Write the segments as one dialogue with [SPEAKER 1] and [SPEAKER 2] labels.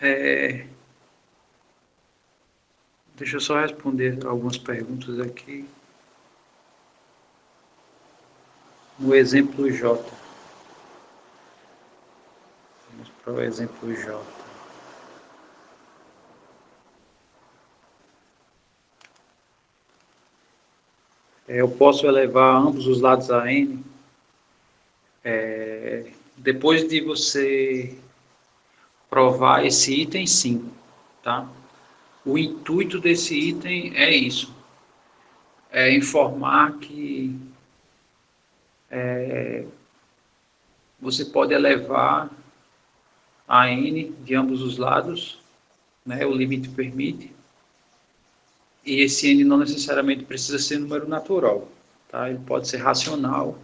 [SPEAKER 1] É, deixa eu só responder algumas perguntas aqui. No exemplo J. Vamos para o exemplo J. Eu posso elevar ambos os lados a n. Depois de você provar esse item, sim. Tá? O intuito desse item é isso. É informar que você pode elevar a n de ambos os lados, né? O limite permite. E esse n não necessariamente precisa ser número natural. Tá? Ele pode ser racional.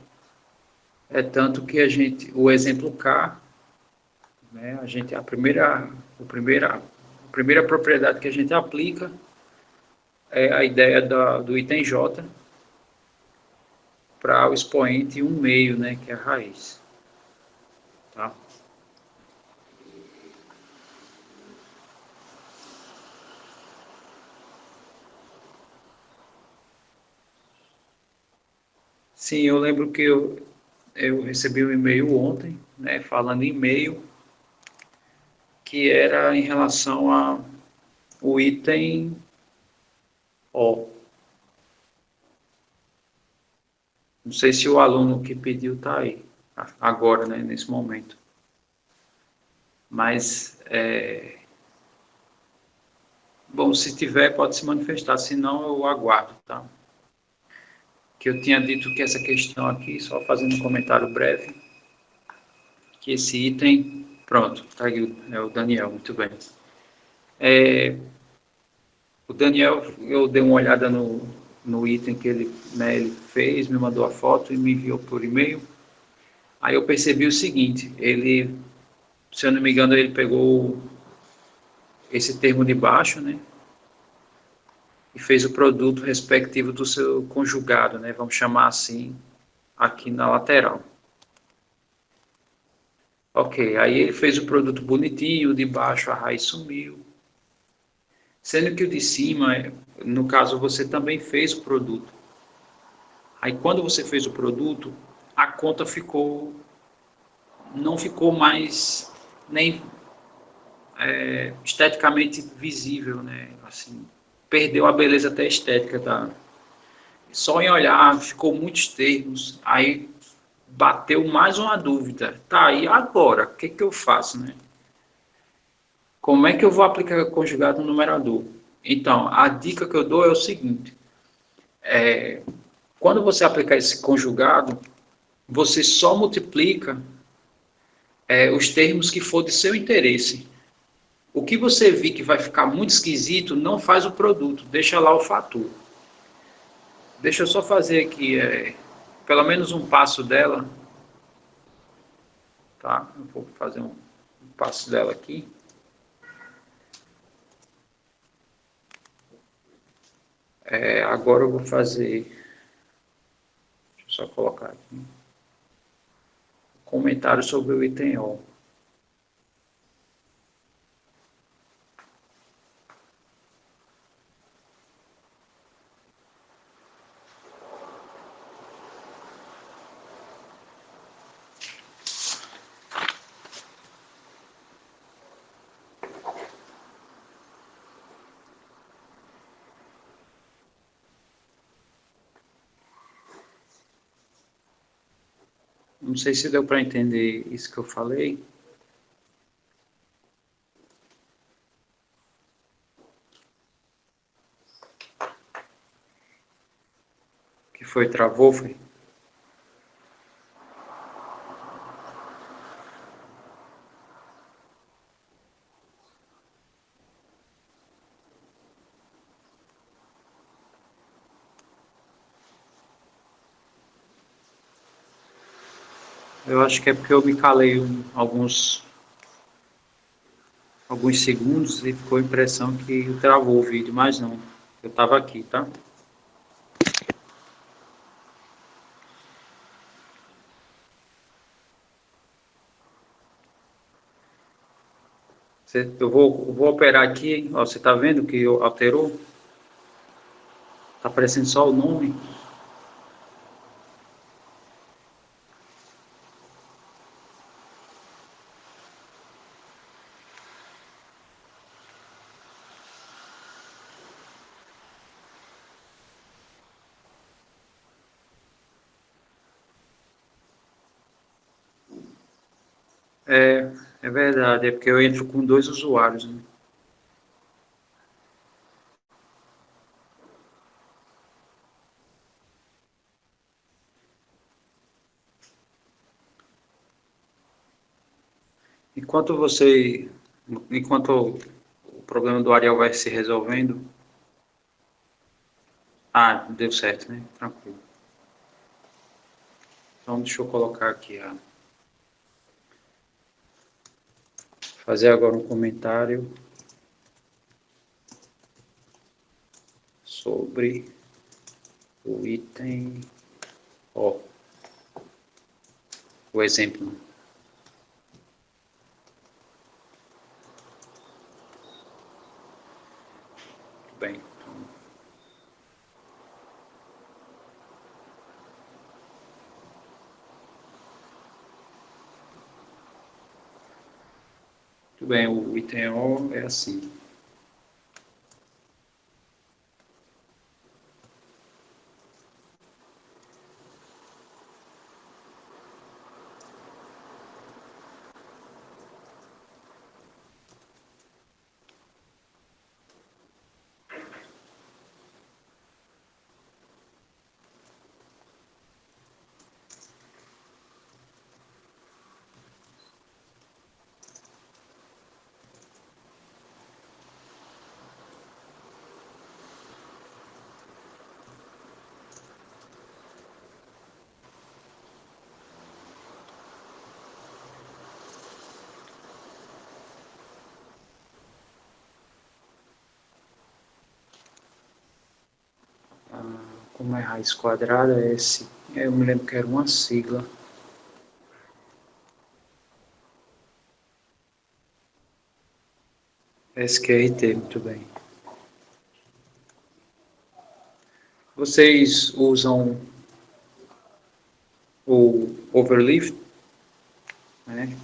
[SPEAKER 1] É tanto que o exemplo K, né, a primeira propriedade que a gente aplica é a ideia do item J para o expoente 1 meio, né, que é a raiz. Tá? Sim, eu lembro que eu recebi um e-mail ontem, né, falando em e-mail, que era em relação ao item O. Não sei se o aluno que pediu está aí, agora, né, nesse momento. Mas, bom, se tiver, pode se manifestar, se não, eu aguardo, tá? Que eu tinha dito que essa questão aqui, só fazendo um comentário breve, que esse item, pronto, tá aí, é o Daniel, muito bem. O Daniel, eu dei uma olhada no item que ele, né, ele fez, me mandou a foto e me enviou por e-mail. Aí eu percebi o seguinte, ele, se eu não me engano, ele pegou esse termo de baixo, né, e fez o produto respectivo do seu conjugado, né, vamos chamar assim, aqui na lateral. Ok, aí ele fez o produto bonitinho, o de baixo a raiz sumiu. Sendo que o de cima, no caso, você também fez o produto. Aí quando você fez o produto, a conta não ficou mais nem esteticamente visível, né? Assim, perdeu a beleza até estética da. Só em olhar, ficou muitos termos. Aí bateu mais uma dúvida. Tá, e agora? O que eu faço, né? Como é que eu vou aplicar conjugado no numerador? Então, a dica que eu dou é o seguinte: quando você aplicar esse conjugado, você só multiplica os termos que for de seu interesse. O que você vir que vai ficar muito esquisito, não faz o produto, deixa lá o fator. Deixa eu só fazer aqui pelo menos um passo dela, tá? Eu vou fazer um passo dela aqui. Agora eu vou fazer, deixa eu só colocar aqui, um comentário sobre o item O. Não sei se deu para entender isso que eu falei. Que foi, travou, foi? Eu acho que é porque eu me calei alguns segundos e ficou a impressão que travou o vídeo, mas não. Eu estava aqui, tá? Eu vou operar aqui, hein? Ó, você está vendo que alterou? Está aparecendo só o nome. É verdade, é porque eu entro com 2 usuários, né? Enquanto você, enquanto o problema do Ariel vai se resolvendo, deu certo, né? Tranquilo. Então deixa eu colocar aqui, fazer agora um comentário sobre o item, ó, o exemplo. Bem, então, tudo bem, o item O é assim. Como é raiz quadrada, eu me lembro que era uma sigla. SQRT, muito bem. Vocês usam o overlift, né?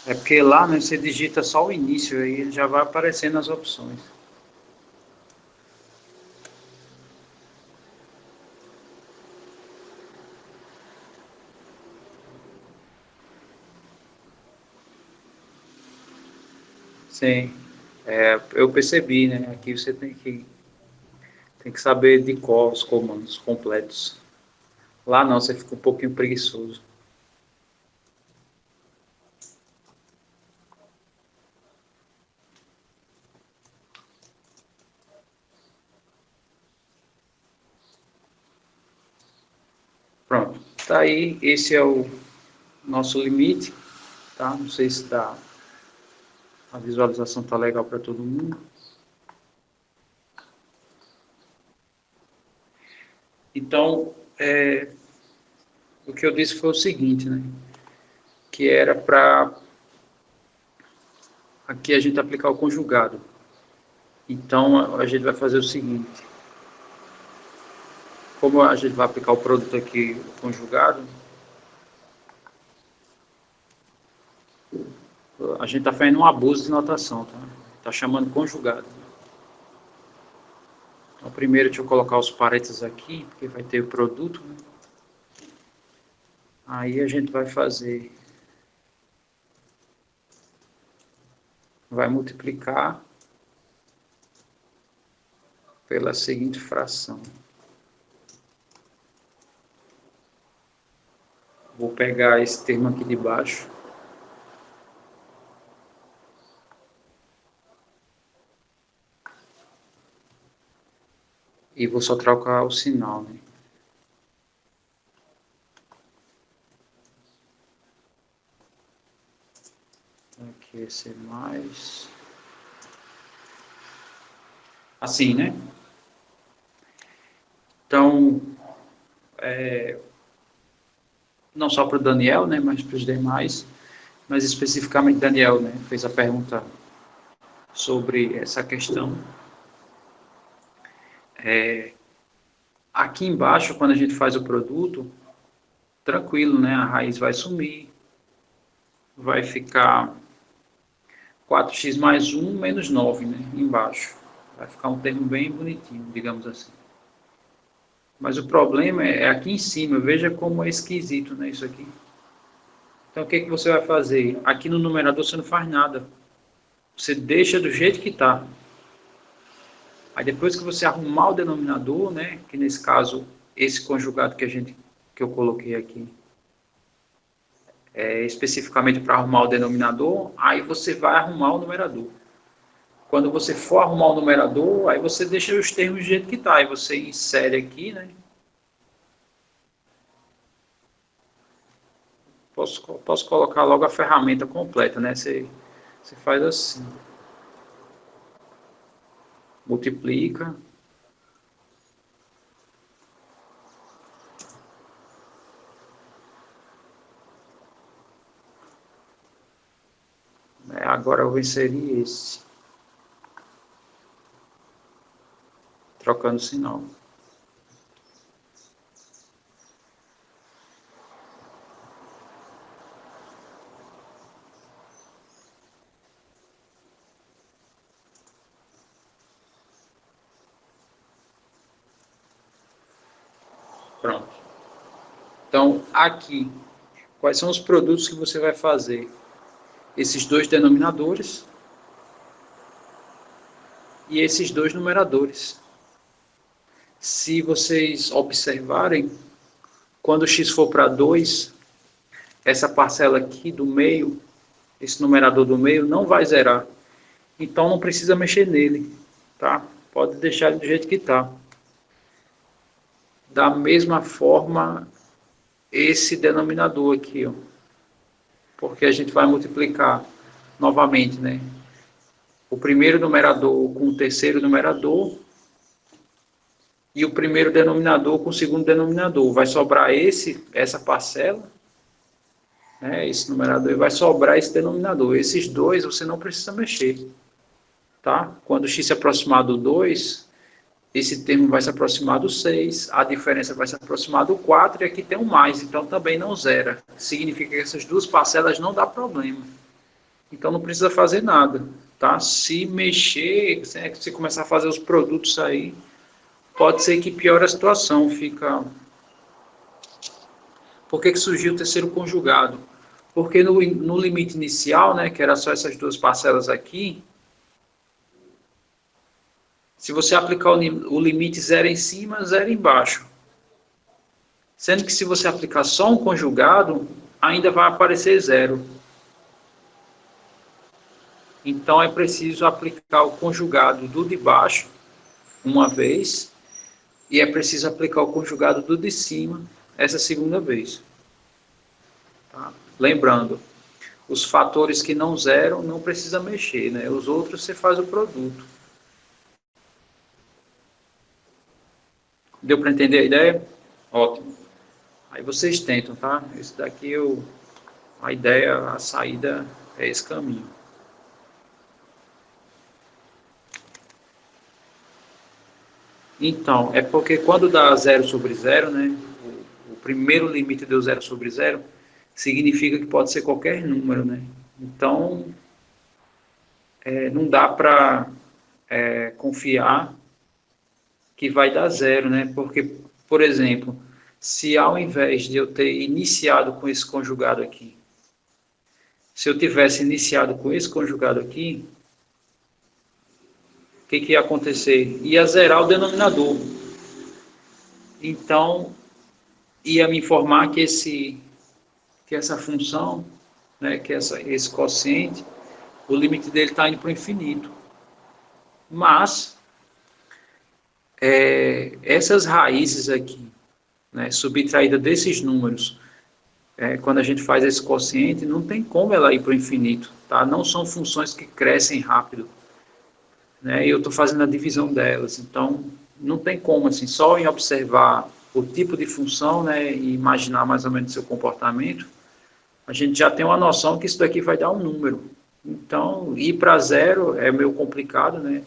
[SPEAKER 1] É porque lá, né, você digita só o início, aí ele já vai aparecendo as opções. Sim, eu percebi, né? Aqui você tem que saber de cor os comandos completos. Lá não, você fica um pouquinho preguiçoso. Pronto, tá aí, esse é o nosso limite, tá? Não sei se a visualização tá legal para todo mundo. Então, o que eu disse foi o seguinte, né? Que era para aqui a gente aplicar o conjugado. Então, a gente vai fazer o seguinte. Como a gente vai aplicar o produto aqui, o conjugado, a gente está fazendo um abuso de notação, tá? Está chamando conjugado. Então, primeiro, deixa eu colocar os parênteses aqui, porque vai ter o produto, né? Aí a gente vai multiplicar pela seguinte fração. Vou pegar esse termo aqui de baixo. E vou só trocar o sinal, né? Aqui esse é mais... Assim, né? Então, não só para o Daniel, né, mas para os demais, mas especificamente Daniel, né, fez a pergunta sobre essa questão. Aqui embaixo, quando a gente faz o produto, tranquilo, né, a raiz vai sumir, vai ficar 4x mais 1 menos 9, né, embaixo. Vai ficar um termo bem bonitinho, digamos assim. Mas o problema é aqui em cima, veja como é esquisito, né, isso aqui. Então, o que você vai fazer? Aqui no numerador você não faz nada. Você deixa do jeito que está. Aí depois que você arrumar o denominador, né, que nesse caso, esse conjugado que eu coloquei aqui, especificamente para arrumar o denominador, aí você vai arrumar o numerador. Quando você for arrumar o numerador, aí você deixa os termos do jeito que está. Aí você insere aqui, né? Posso colocar logo a ferramenta completa, né? Você faz assim. Multiplica. Agora eu vou inserir esse. Trocando o sinal. Pronto. Então, aqui, quais são os produtos que você vai fazer? Esses dois denominadores e esses dois numeradores. Se vocês observarem, quando x for para 2, essa parcela aqui do meio, esse numerador do meio, não vai zerar. Então, não precisa mexer nele, tá? Pode deixar ele do jeito que está. Da mesma forma, esse denominador aqui, ó, porque a gente vai multiplicar novamente, né? O primeiro numerador com o terceiro numerador e o primeiro denominador com o segundo denominador. Vai sobrar essa parcela, né? Esse numerador, e vai sobrar esse denominador. Esses dois você não precisa mexer, tá? Quando x se aproximar do 2, esse termo vai se aproximar do 6, a diferença vai se aproximar do 4 e aqui tem um mais, então também não zera. Significa que essas duas parcelas não dá problema. Então não precisa fazer nada, tá? Se mexer, se começar a fazer os produtos aí, pode ser que piore a situação. Por que surgiu o terceiro conjugado? Porque no limite inicial, né, que era só essas duas parcelas aqui, se você aplicar o limite zero em cima, zero embaixo. Sendo que se você aplicar só um conjugado, ainda vai aparecer zero. Então é preciso aplicar o conjugado do de baixo uma vez e é preciso aplicar o conjugado do de cima essa segunda vez. Tá? Lembrando, os fatores que não zeram não precisa mexer, né? Os outros você faz o produto. Deu para entender a ideia? Ótimo. Aí vocês tentam, tá? Esse daqui a ideia, a saída é esse caminho. Então, é porque quando dá 0 sobre 0, né? O primeiro limite deu 0 sobre 0, significa que pode ser qualquer número, né? Então, não dá para confiar que vai dar 0, né? Porque, por exemplo, se ao invés de eu ter iniciado com esse conjugado aqui, se eu tivesse iniciado com esse conjugado aqui, o que ia acontecer? Ia zerar o denominador. Então, ia me informar que essa função, né, que esse quociente, o limite dele está indo para o infinito. Mas, essas raízes aqui, né, subtraídas desses números, quando a gente faz esse quociente, não tem como ela ir para o infinito, tá? Não são funções que crescem rápido, né? E eu estou fazendo a divisão delas, então não tem como, assim, só em observar o tipo de função, né, e imaginar mais ou menos seu comportamento, a gente já tem uma noção que isso daqui vai dar um número. Então, ir para zero é meio complicado, né?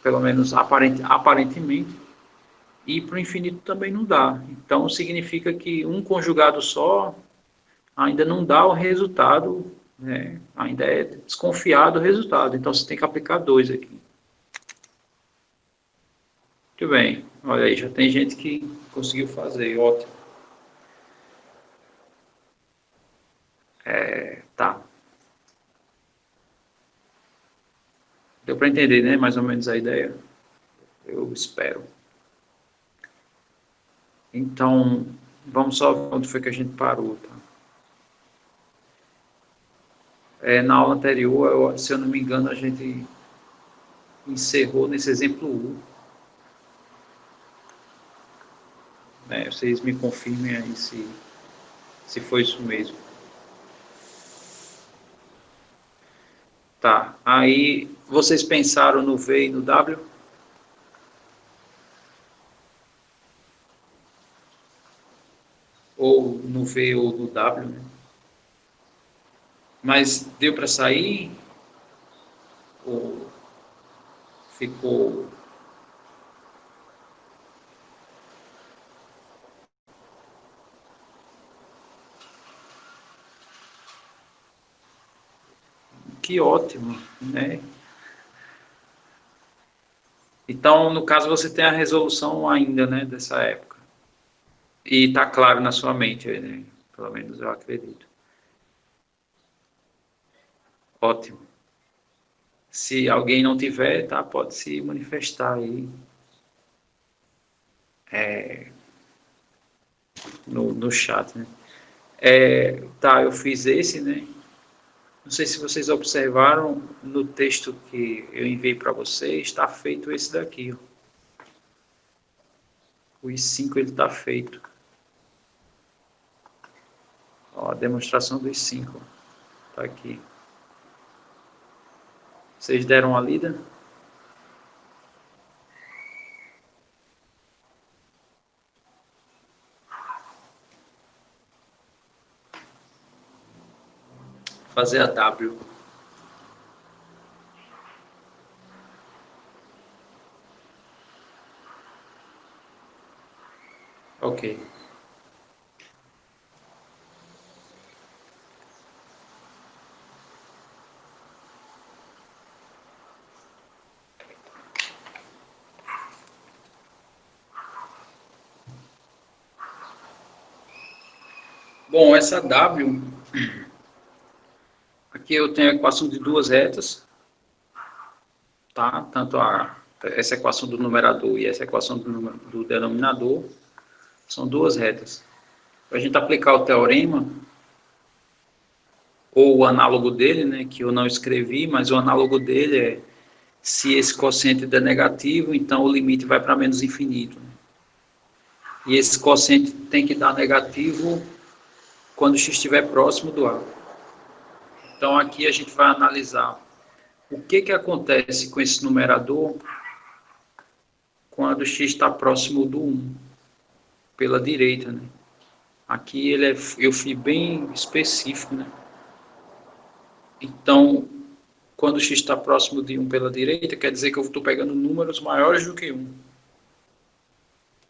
[SPEAKER 1] Pelo menos aparentemente. E para o infinito também não dá. Então, significa que um conjugado só ainda não dá o resultado, né? Ainda é desconfiado o resultado. Então, você tem que aplicar 2 aqui. Muito bem. Olha aí, já tem gente que conseguiu fazer. Ótimo. Tá. Deu para entender, né? Mais ou menos a ideia. Eu espero. Então, vamos só ver onde foi que a gente parou, tá? Na aula anterior, se eu não me engano, a gente encerrou nesse exemplo 1. Né? Vocês me confirmem aí se foi isso mesmo. Tá. Aí, vocês pensaram no V e no W? Ou no V ou no W, né? Mas deu para sair? Ou ficou... Que ótimo, né? Então, no caso, você tem a resolução ainda, né, dessa época. E está claro na sua mente, né? Pelo menos eu acredito. Ótimo. Se alguém não tiver, tá, pode se manifestar aí no chat, né? Tá, eu fiz esse, né? Não sei se vocês observaram no texto que eu enviei para vocês, está feito esse daqui, ó. O I5 ele está feito. Ó, a demonstração do I5 está aqui. Vocês deram uma lida? Fazer a W. Ok. Bom, essa W, aqui eu tenho a equação de duas retas, tá? Tanto essa equação do numerador e essa equação do denominador são duas retas. Para a gente aplicar o teorema, ou o análogo dele, né, que eu não escrevi, mas o análogo dele é se esse quociente der negativo, então o limite vai para menos infinito. Né? E esse quociente tem que dar negativo quando x estiver próximo do A. Então aqui a gente vai analisar o que acontece com esse numerador quando x está próximo do 1, pela direita. Né? Aqui eu fui bem específico. Né? Então, quando x está próximo de 1 pela direita, quer dizer que eu estou pegando números maiores do que 1.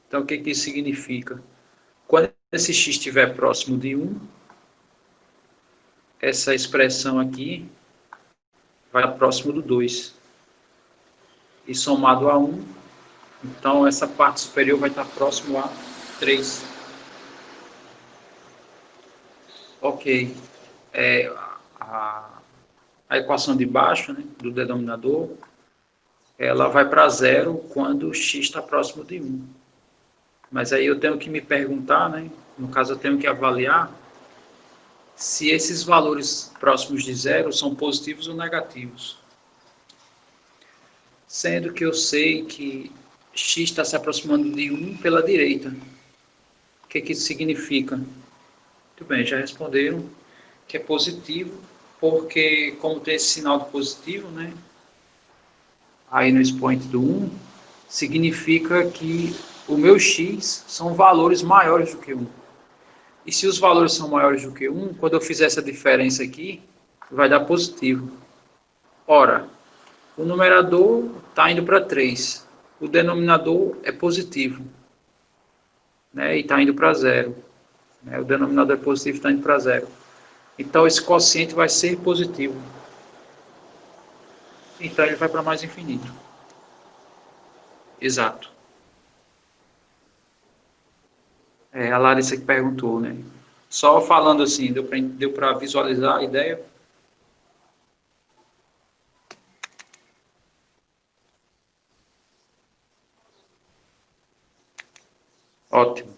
[SPEAKER 1] Então, o que isso significa? Quando esse x estiver próximo de 1, essa expressão aqui vai próximo do 2. E somado a 1, então essa parte superior vai estar próximo a 3. Ok. A equação de baixo, né, do denominador, ela vai para zero quando x está próximo de 1. Mas aí eu tenho que me perguntar, né, no caso eu tenho que avaliar se esses valores próximos de zero são positivos ou negativos. Sendo que eu sei que x está se aproximando de 1 pela direita. O que isso significa? Muito bem, já responderam que é positivo, porque como tem esse sinal de positivo, né, aí no expoente do 1, significa que o meu x são valores maiores do que 1. E se os valores são maiores do que 1, quando eu fizer essa diferença aqui, vai dar positivo. Ora, o numerador está indo para 3. O denominador é positivo, né? E está indo para zero. Né? O denominador é positivo e está indo para zero. Então, esse quociente vai ser positivo. Então, ele vai para mais infinito. Exato. É a Larissa que perguntou, né? Só falando assim, deu para visualizar a ideia? Ótimo.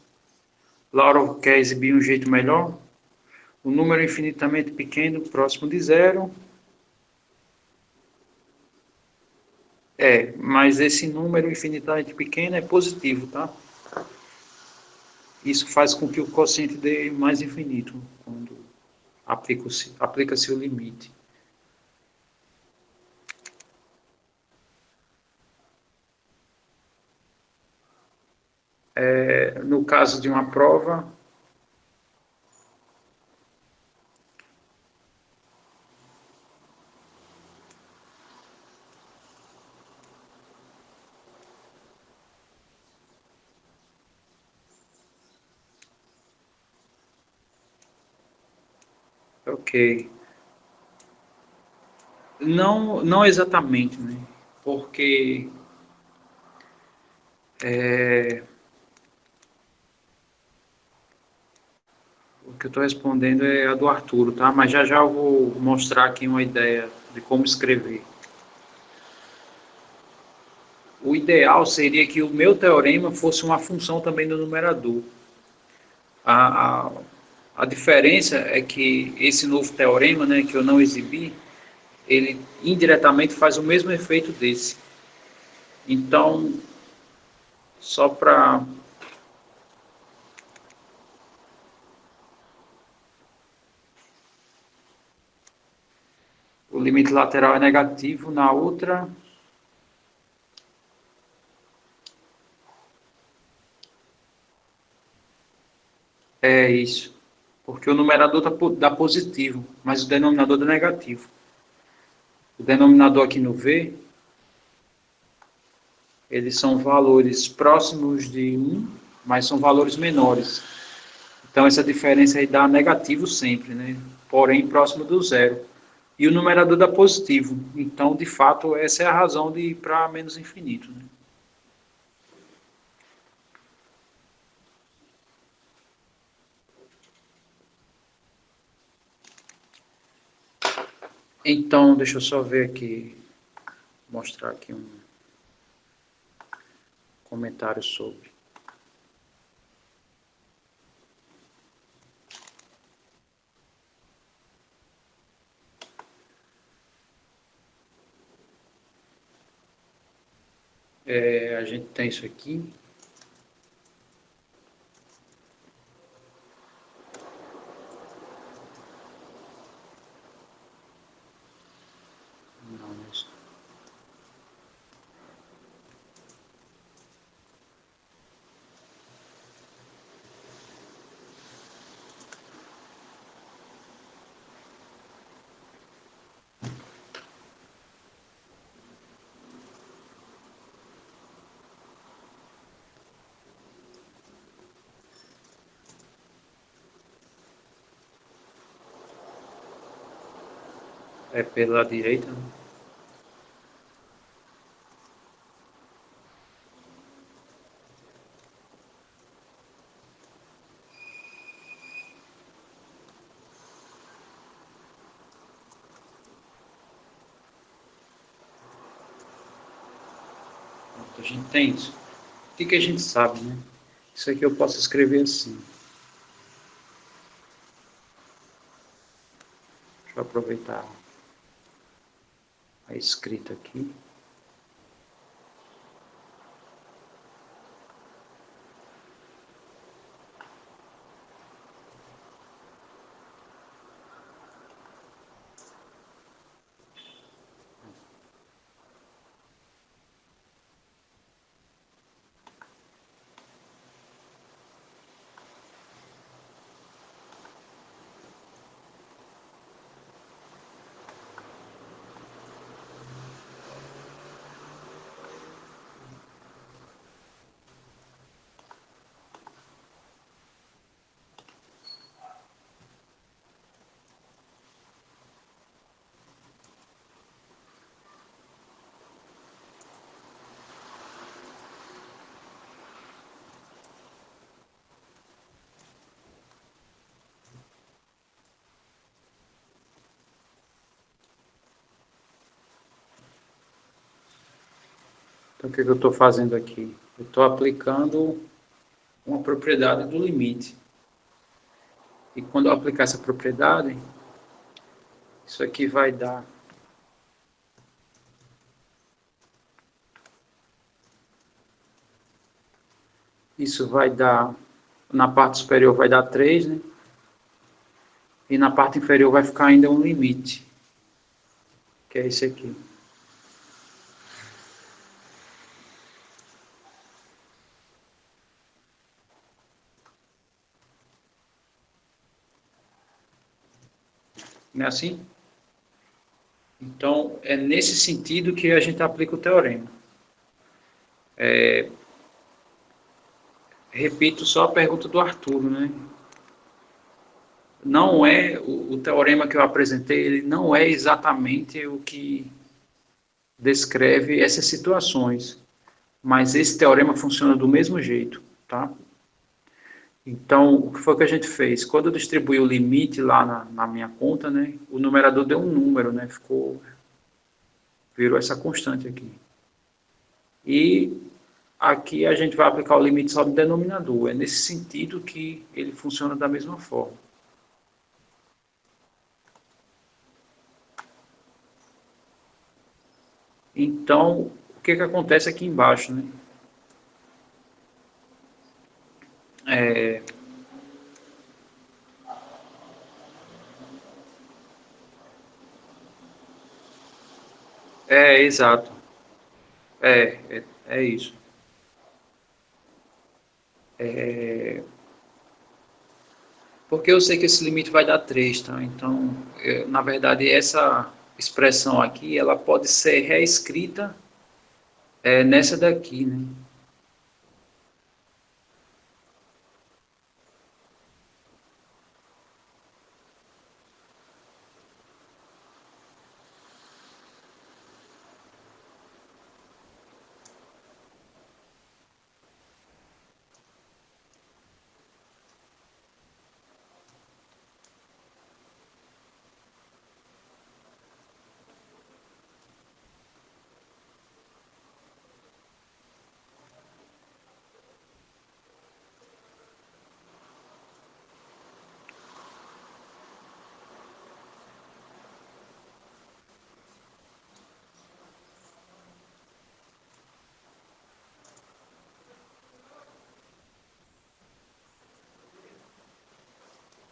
[SPEAKER 1] Laura quer exibir um jeito melhor? O número infinitamente pequeno, próximo de zero. Mas esse número infinitamente pequeno é positivo, tá? Isso faz com que o quociente dê mais infinito, quando aplica-se o limite. No caso de uma prova, ok. Não, não exatamente, né? Porque é, o que eu estou respondendo é a do Arturo, tá? Mas já já eu vou mostrar aqui uma ideia de como escrever. O ideal seria que o meu teorema fosse uma função também do numerador. A, a, a diferença é que esse novo teorema, né, que eu não exibi, ele indiretamente faz o mesmo efeito desse. Então, só para o limite lateral é negativo, na outra é isso. Porque o numerador dá positivo, mas o denominador dá negativo. O denominador aqui no V, eles são valores próximos de 1, mas são valores menores. Então essa diferença aí dá negativo sempre, né? Porém próximo do zero. E o numerador dá positivo. Então, de fato, essa é a razão de ir para menos infinito. Né? Então, deixa eu só ver aqui, mostrar aqui um comentário sobre. A gente tem isso aqui. Não, mas... É pela direita. Né? A gente tem isso. O que a gente sabe, né? Isso aqui eu posso escrever assim. Deixa eu aproveitar a escrita aqui. Então, o que eu estou fazendo aqui? Eu estou aplicando uma propriedade do limite. E quando eu aplicar essa propriedade, isso aqui vai dar... Isso vai dar... Na parte superior vai dar 3, né? E na parte inferior vai ficar ainda um limite, que é esse aqui. Não é assim? Então, é nesse sentido que a gente aplica o teorema. Repito só a pergunta do Arturo, né? Não é, o teorema que eu apresentei, ele não é exatamente o que descreve essas situações, mas esse teorema funciona do mesmo jeito, tá? Então, o que foi que a gente fez? Quando eu distribuí o limite lá na minha conta, né, o numerador deu um número, né, virou essa constante aqui. E aqui a gente vai aplicar o limite só no denominador. É nesse sentido que ele funciona da mesma forma. Então, o que acontece aqui embaixo, né? Exato. É isso. Porque eu sei que esse limite vai dar 3, tá? Então, na verdade, essa expressão aqui, ela pode ser reescrita nessa daqui, né?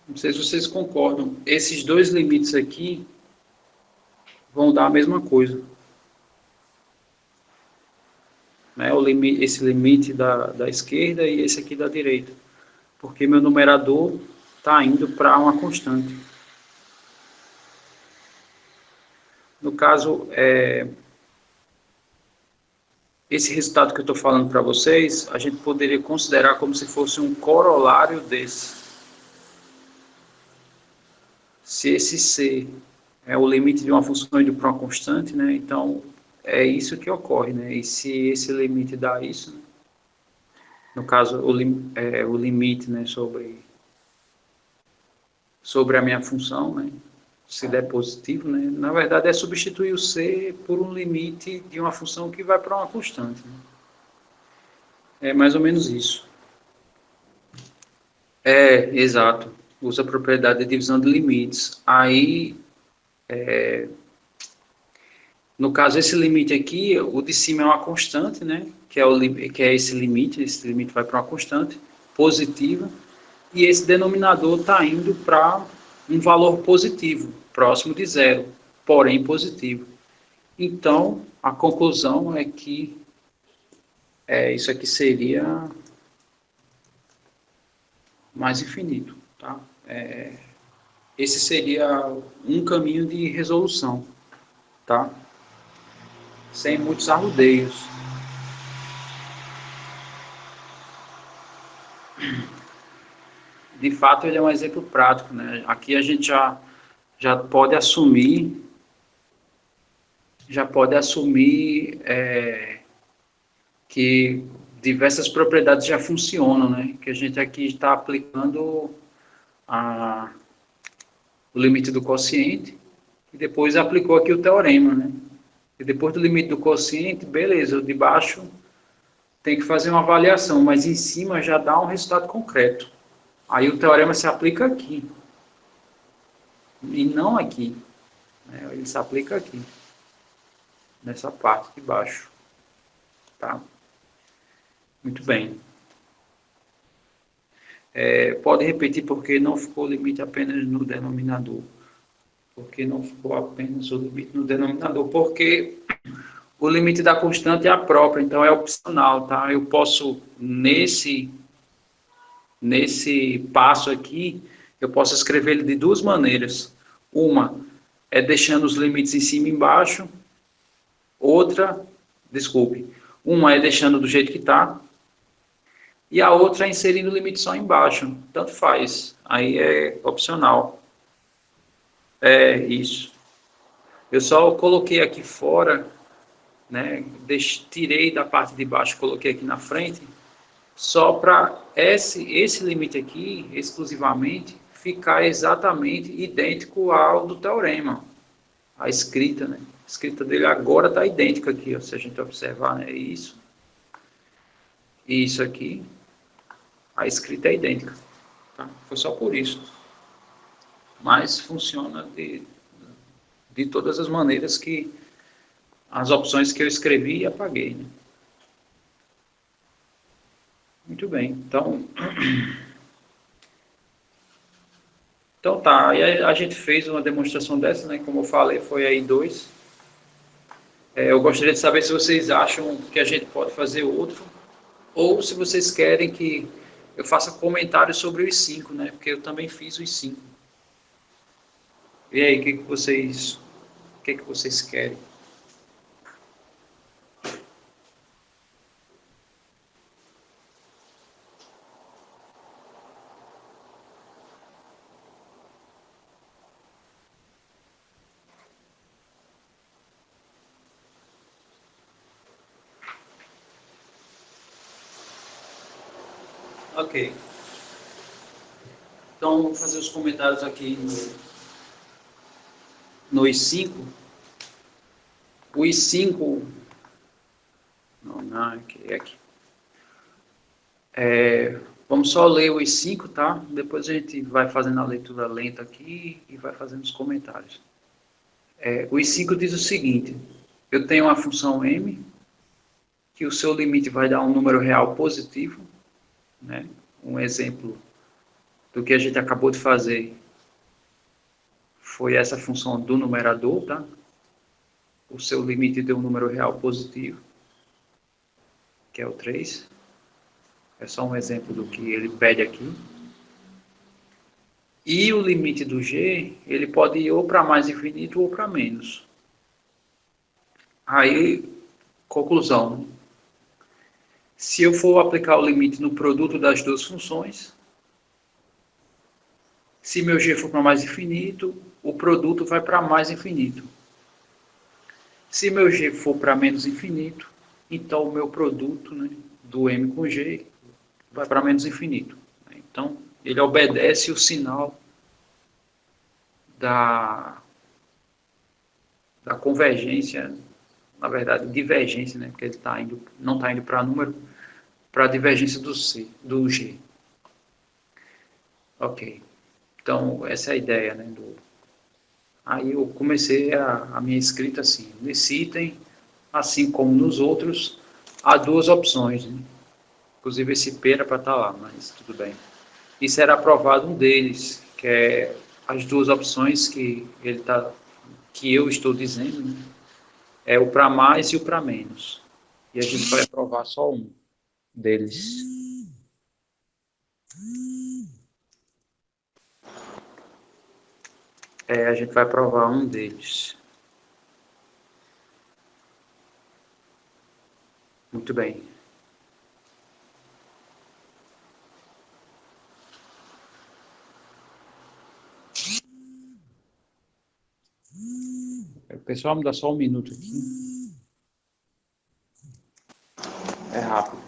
[SPEAKER 1] Não sei se vocês concordam. Esses dois limites aqui vão dar a mesma coisa. Né? Esse limite da esquerda e esse aqui da direita. Porque meu numerador está indo para uma constante. No caso, esse resultado que eu estou falando para vocês, a gente poderia considerar como se fosse um corolário desse. Se esse C é o limite de uma função indo para uma constante, né? Então, é isso que ocorre, né? E se esse limite dá isso, né? No caso, o limite, né, sobre a minha função, né? Se der positivo, né? Na verdade, é substituir o C por um limite de uma função que vai para uma constante. Né? É mais ou menos isso. Exato. Usa a propriedade de divisão de limites. Aí, no caso, esse limite aqui, o de cima é uma constante, né? Que é esse limite vai para uma constante positiva, e esse denominador está indo para um valor positivo, próximo de zero, porém positivo. Então, a conclusão é que isso aqui seria mais infinito, tá? Esse seria um caminho de resolução, tá? Sem muitos arrudeios. De fato, ele é um exemplo prático, né? Aqui a gente já pode assumir que diversas propriedades já funcionam, né? Que a gente aqui está aplicando o limite do quociente e depois aplicou aqui o teorema, né? E depois do limite do quociente, beleza, o de baixo tem que fazer uma avaliação, mas em cima já dá um resultado concreto. Aí o teorema se aplica aqui, e não aqui. Né? Ele se aplica aqui, nessa parte de baixo. Tá? Muito bem. Pode repetir porque não ficou o limite apenas no denominador. Porque não ficou apenas o limite no denominador. Porque o limite da constante é a própria, então é opcional, tá? Eu posso, nesse passo aqui, eu posso escrever ele de duas maneiras. Uma é deixando os limites em cima e embaixo. Outra, desculpe, uma é deixando do jeito que está, e a outra é inserindo o limite só embaixo. Tanto faz. Aí é opcional. É isso. Eu só coloquei aqui fora, né? Tirei da parte de baixo, coloquei aqui na frente, só para esse limite aqui, exclusivamente, ficar exatamente idêntico ao do teorema. A escrita, né? A escrita dele agora está idêntica aqui, ó, se a gente observar, né? Isso. E isso aqui. A escrita é idêntica. Tá? Foi só por isso. Mas funciona de todas as maneiras que as opções que eu escrevi e apaguei. Né? Muito bem. Então tá. Aí a gente fez uma demonstração dessa, né? Como eu falei, foi aí 2. Eu gostaria de saber se vocês acham que a gente pode fazer outro, ou se vocês querem que eu faça comentários sobre os 5, né? Porque eu também fiz os 5. E aí, o que vocês querem? Ok. Então, vou fazer os comentários aqui nos 5. Os 5. Não, aqui. Vamos só ler os 5, tá? Depois a gente vai fazendo a leitura lenta aqui e vai fazendo os comentários. Os 5 diz o seguinte: eu tenho uma função m, que o seu limite vai dar um número real positivo, né? Um exemplo do que a gente acabou de fazer foi essa função do numerador, tá? O seu limite deu um número real positivo, que é o 3. É só um exemplo do que ele pede aqui. E o limite do g, ele pode ir ou para mais infinito ou para menos. Aí, conclusão. Né? Se eu for aplicar o limite no produto das duas funções, se meu g for para mais infinito, o produto vai para mais infinito. Se meu g for para menos infinito, então o meu produto, né, do m com g vai para menos infinito. Então, ele obedece o sinal da convergência, na verdade, divergência, né, porque ele não está indo para número, para a divergência do g. Ok. Então, essa é a ideia, né, Aí eu comecei a minha escrita assim: nesse item, assim como nos outros, há duas opções. Né? Inclusive esse P era para estar lá, mas tudo bem. E será aprovado um deles, que é as duas opções que eu estou dizendo, né? É o para mais e o para menos. E a gente vai aprovar só um deles. A gente vai aprovar um deles. Muito bem. Pessoal, me dá só um minuto aqui. É rápido.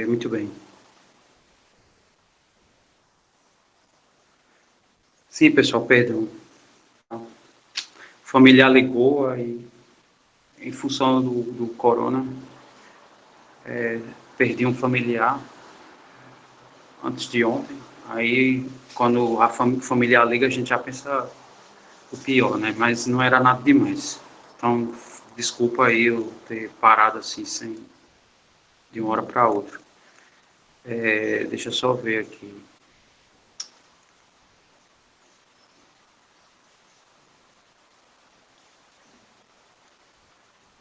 [SPEAKER 1] Muito bem. Sim, pessoal, perdão. O familiar ligou aí, em função do corona, perdi um familiar antes de ontem. Aí, quando a familiar liga, a gente já pensa o pior, né? Mas não era nada demais. Então, desculpa aí eu ter parado assim, sem, de uma hora para outra. Deixa eu só ver aqui.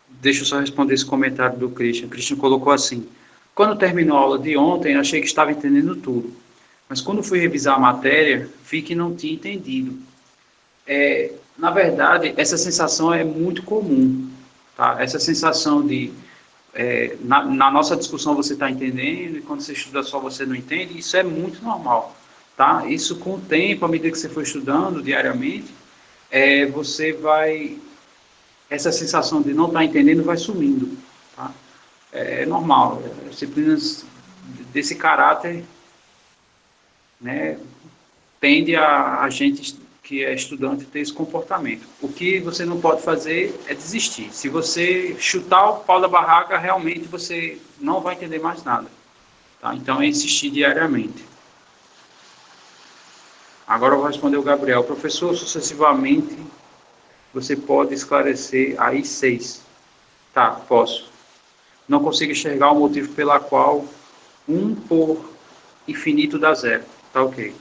[SPEAKER 1] Deixa eu só responder esse comentário do Christian. O Christian colocou assim: quando terminou a aula de ontem, achei que estava entendendo tudo. Mas quando fui revisar a matéria, vi que não tinha entendido. Na verdade, essa sensação é muito comum. Tá? Essa sensação de, na nossa discussão você está entendendo, e quando você estuda só você não entende, isso é muito normal. Tá? Isso com o tempo, à medida que você for estudando diariamente, você vai essa sensação de não estar entendendo vai sumindo. Tá? É normal. Disciplinas desse caráter, né, tende a gente que é estudante ter esse comportamento. O que você não pode fazer é desistir. Se você chutar o pau da barraca, realmente você não vai entender mais nada. Tá? Então é insistir diariamente. Agora eu vou responder o Gabriel. Professor, sucessivamente você pode esclarecer aí 6. Tá, posso. Não consigo enxergar o motivo pela qual 1 por infinito dá zero. Tá ok.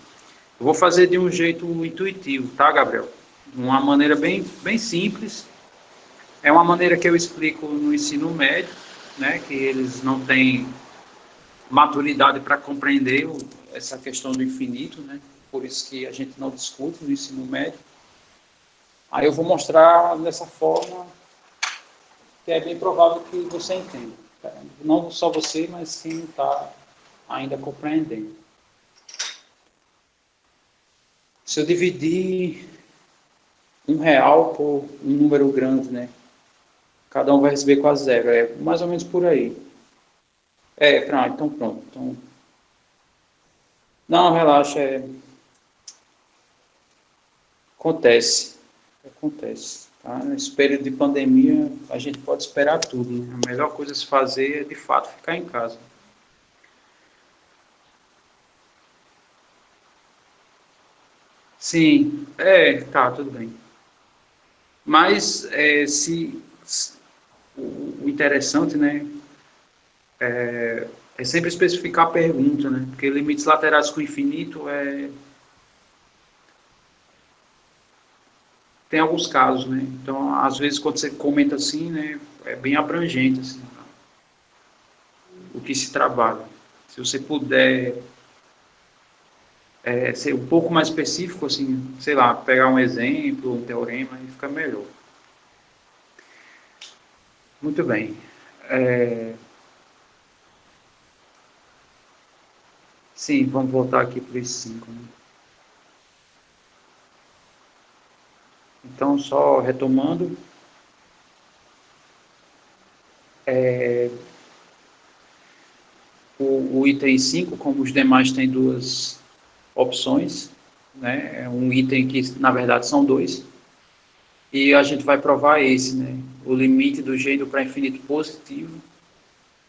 [SPEAKER 1] Eu vou fazer de um jeito intuitivo, tá, Gabriel? De uma maneira bem simples. É uma maneira que eu explico no ensino médio, né, que eles não têm maturidade para compreender essa questão do infinito, né? Por isso que a gente não discute no ensino médio. Aí eu vou mostrar dessa forma que é bem provável que você entenda. Tá? Não só você, mas quem está ainda compreendendo. Se eu dividir R$ 1 por um número grande, né? Cada um vai receber quase zero. É mais ou menos por aí. Pronto, então pronto. Então, não, relaxa. Acontece. Acontece. Tá? Nesse período de pandemia, a gente pode esperar tudo. Né? A melhor coisa a se fazer é, de fato, ficar em casa. Sim, tá, tudo bem. Mas se o interessante, né, é sempre especificar a pergunta, né? Porque limites laterais com infinito tem alguns casos, né? Então, às vezes, quando você comenta assim, né, é bem abrangente assim, o que se trabalha. Se você puder ser um pouco mais específico, assim, sei lá, pegar um exemplo, um teorema, aí fica melhor. Muito bem. Sim, vamos voltar aqui para os 5. Né? Então, só retomando, o item 5, como os demais, tem duas opções, né? É um item que, na verdade, são dois, e a gente vai provar esse, né? O limite do g para infinito positivo,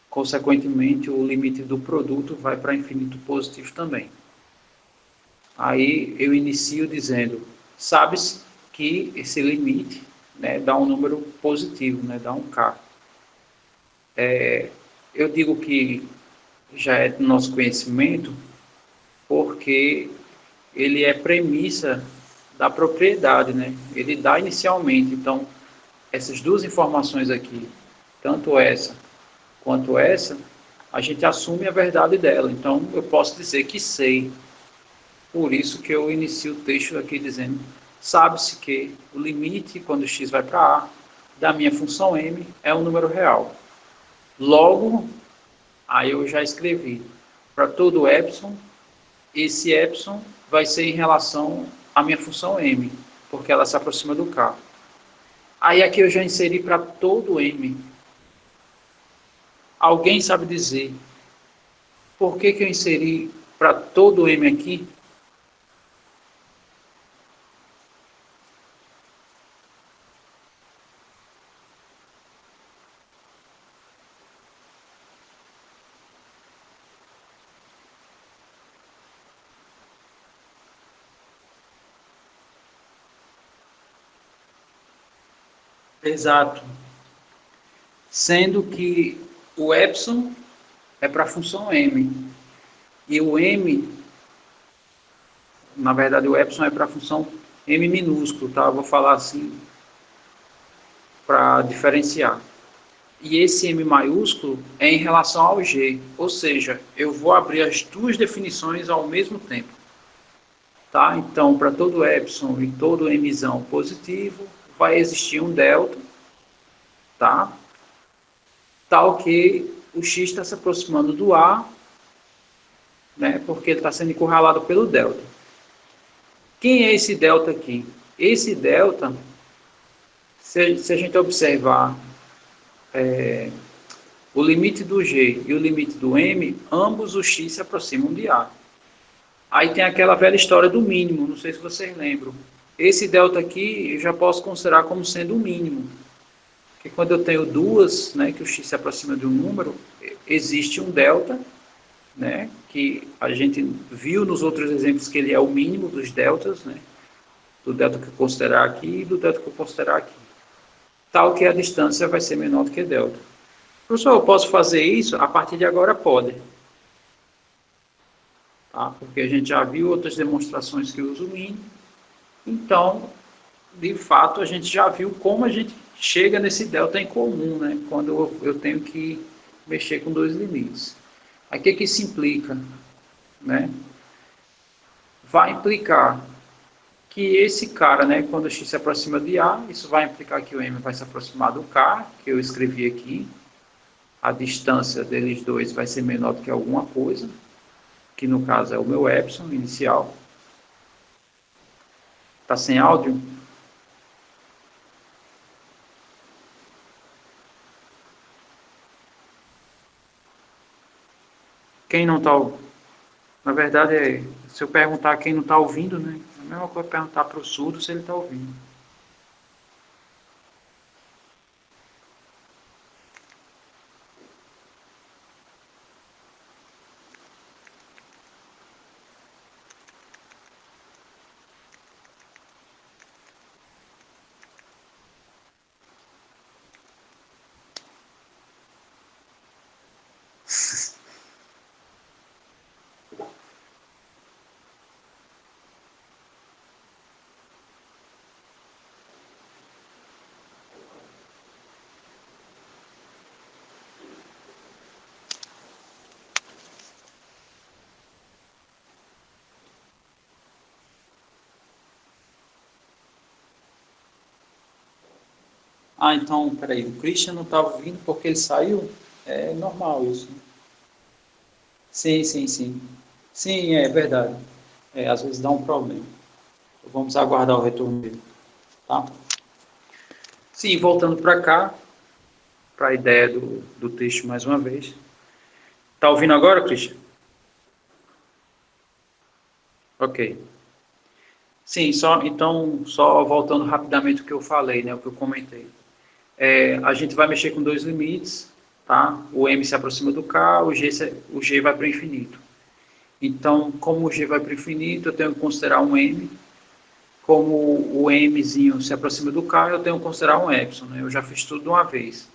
[SPEAKER 1] consequentemente, o limite do produto vai para infinito positivo também. Aí eu inicio dizendo, sabe-se que esse limite, né, dá um número positivo, né, dá um k. Eu digo que já é do nosso conhecimento porque ele é premissa da propriedade, né? Ele dá inicialmente. Então, essas duas informações aqui, tanto essa quanto essa, a gente assume a verdade dela. Então, eu posso dizer que sei. Por isso que eu inicio o texto aqui dizendo, sabe-se que o limite, quando x vai para a, da minha função m é um número real. Logo, aí eu já escrevi, para todo epsilon, esse epsilon vai ser em relação à minha função m, porque ela se aproxima do k. Aí aqui eu já inseri para todo m. Alguém sabe dizer por que eu inseri para todo M aqui? Exato. Sendo que o epsilon é para a função M. E o M, na verdade, o epsilon é para a função M minúsculo, tá? Eu vou falar assim para diferenciar. E esse M maiúsculo é em relação ao G, ou seja, eu vou abrir as duas definições ao mesmo tempo. Tá? Então, para todo epsilon e todo mzão positivo, vai existir um delta, tá? Tal que o x está se aproximando do A, né? Porque ele está sendo encurralado pelo delta. Quem é esse delta aqui? Esse delta, se a gente observar o limite do G e o limite do M, ambos os x se aproximam de A. Aí tem aquela velha história do mínimo, não sei se vocês lembram. Esse delta aqui eu já posso considerar como sendo o mínimo. Porque quando eu tenho duas, né, que o x se aproxima de um número, existe um delta, né, que a gente viu nos outros exemplos que ele é o mínimo dos deltas, né, do delta que eu considerar aqui e do delta que eu considerar aqui. Tal que a distância vai ser menor do que delta. Professor, eu posso fazer isso? A partir de agora pode. Tá? Porque a gente já viu outras demonstrações que usa o mínimo. Então, de fato, a gente já viu como a gente chega nesse delta em comum, né? Quando eu tenho que mexer com dois limites. Aí o que isso implica? Né? Vai implicar que esse cara, né, quando o x se aproxima de A, isso vai implicar que o M vai se aproximar do K, que eu escrevi aqui. A distância deles dois vai ser menor do que alguma coisa, que no caso é o meu epsilon inicial. Está sem áudio? Quem não está... Na verdade, se eu perguntar quem não está ouvindo, né? É a mesma coisa perguntar para o surdo se ele está ouvindo. Ah, então, peraí, o Christian não está ouvindo porque ele saiu? É normal isso. Sim, sim, sim. Sim, é verdade. Às vezes dá um problema. Então, vamos aguardar o retorno dele, tá? Sim, voltando para cá, para a ideia do texto mais uma vez. Tá ouvindo agora, Christian? Ok. Sim, então, só voltando rapidamente o que eu falei, né, o que eu comentei. A gente vai mexer com dois limites, tá? O M se aproxima do K, o G vai para o infinito. Então, como o G vai para o infinito, eu tenho que considerar um M. Como o Mzinho se aproxima do K, eu tenho que considerar um epsilon, né? Eu já fiz tudo de uma vez.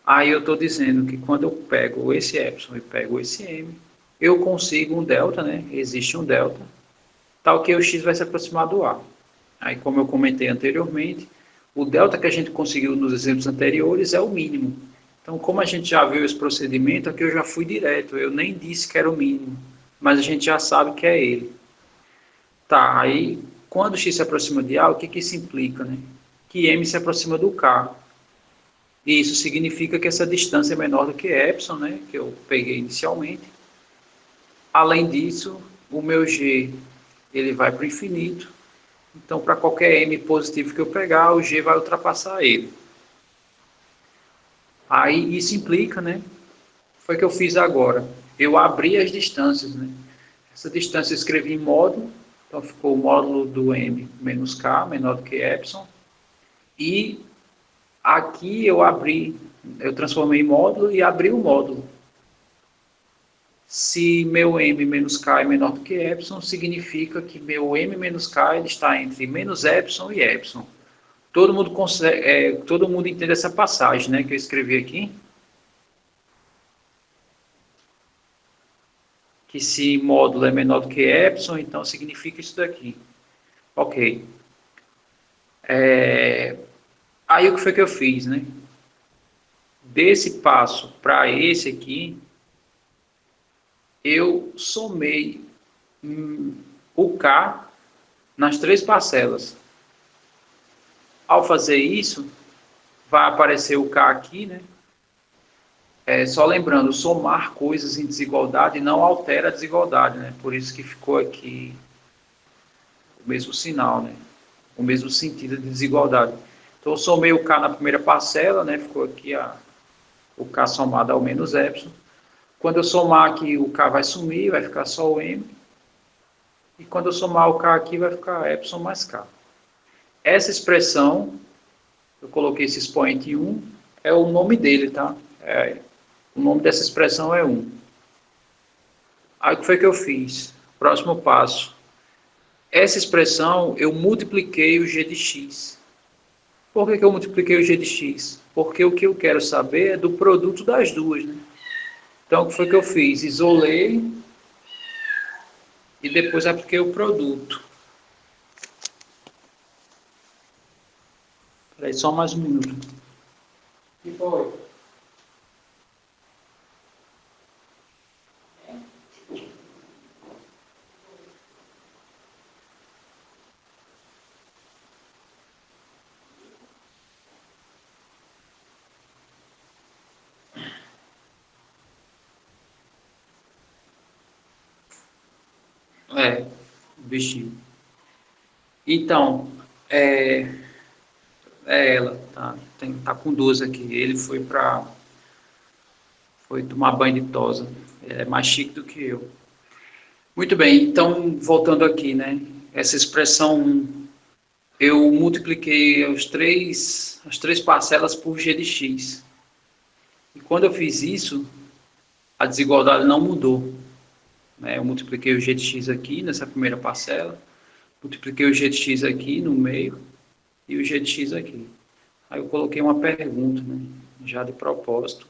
[SPEAKER 1] Aí eu estou dizendo que quando eu pego esse epsilon e pego esse M, eu consigo um delta, né? Existe um delta, tal que o x vai se aproximar do A. Aí, como eu comentei anteriormente, o delta que a gente conseguiu nos exemplos anteriores é o mínimo. Então, como a gente já viu esse procedimento, aqui eu já fui direto, eu nem disse que era o mínimo, mas a gente já sabe que é ele. Tá, aí, quando x se aproxima de A, o que isso implica, né? Que m se aproxima do k. E isso significa que essa distância é menor do que epsilon, né? Que eu peguei inicialmente. Além disso, o meu g ele vai para o infinito. Então, para qualquer m positivo que eu pegar, o g vai ultrapassar ele. Aí, isso implica, né? Foi o que eu fiz agora. eu abri as distâncias, né? Essa distância eu escrevi em módulo, então ficou o módulo do m menos k, menor do que epsilon, e aqui eu transformei em módulo e abri o módulo. Se meu m menos k é menor do que epsilon, significa que meu m menos k ele está entre menos epsilon e epsilon. Todo mundo entende essa passagem, né, que eu escrevi aqui? Que se módulo é menor do que epsilon, então significa isso daqui. Ok. Aí o que foi que eu fiz, né? Desse passo para esse aqui, eu somei o K nas três parcelas. Ao fazer isso, vai aparecer o K aqui, né? Só lembrando, somar coisas em desigualdade não altera a desigualdade, né? Por isso que ficou aqui o mesmo sinal, né? O mesmo sentido de desigualdade. Então, eu somei o K na primeira parcela, né? Ficou aqui o K somado ao menos epsilon. Quando eu somar aqui, o K vai sumir, vai ficar só o M. E quando eu somar o K aqui, vai ficar epsilon mais K. Essa expressão, eu coloquei esse expoente 1, é o nome dele, tá? O nome dessa expressão é 1. Aí o que foi que eu fiz? Próximo passo. Essa expressão, eu multipliquei o g de x. Por que eu multipliquei o g de x? Porque o que eu quero saber é do produto das duas, né? Então, o que foi que eu fiz? Isolei e depois apliquei o produto. Espera aí, só mais um minuto. E foi? Vestido. Então, ela, tá com 12 aqui. Ele foi tomar banho de tosa. Ele é mais chique do que eu. Muito bem, então, voltando aqui, né? Essa expressão, eu multipliquei as três parcelas por g de x. E quando eu fiz isso, a desigualdade não mudou. Né? Eu multipliquei o g de x aqui, nessa primeira parcela, multipliquei o g de x aqui no meio, e o g de x aqui. Aí eu coloquei uma pergunta, né? Já de propósito,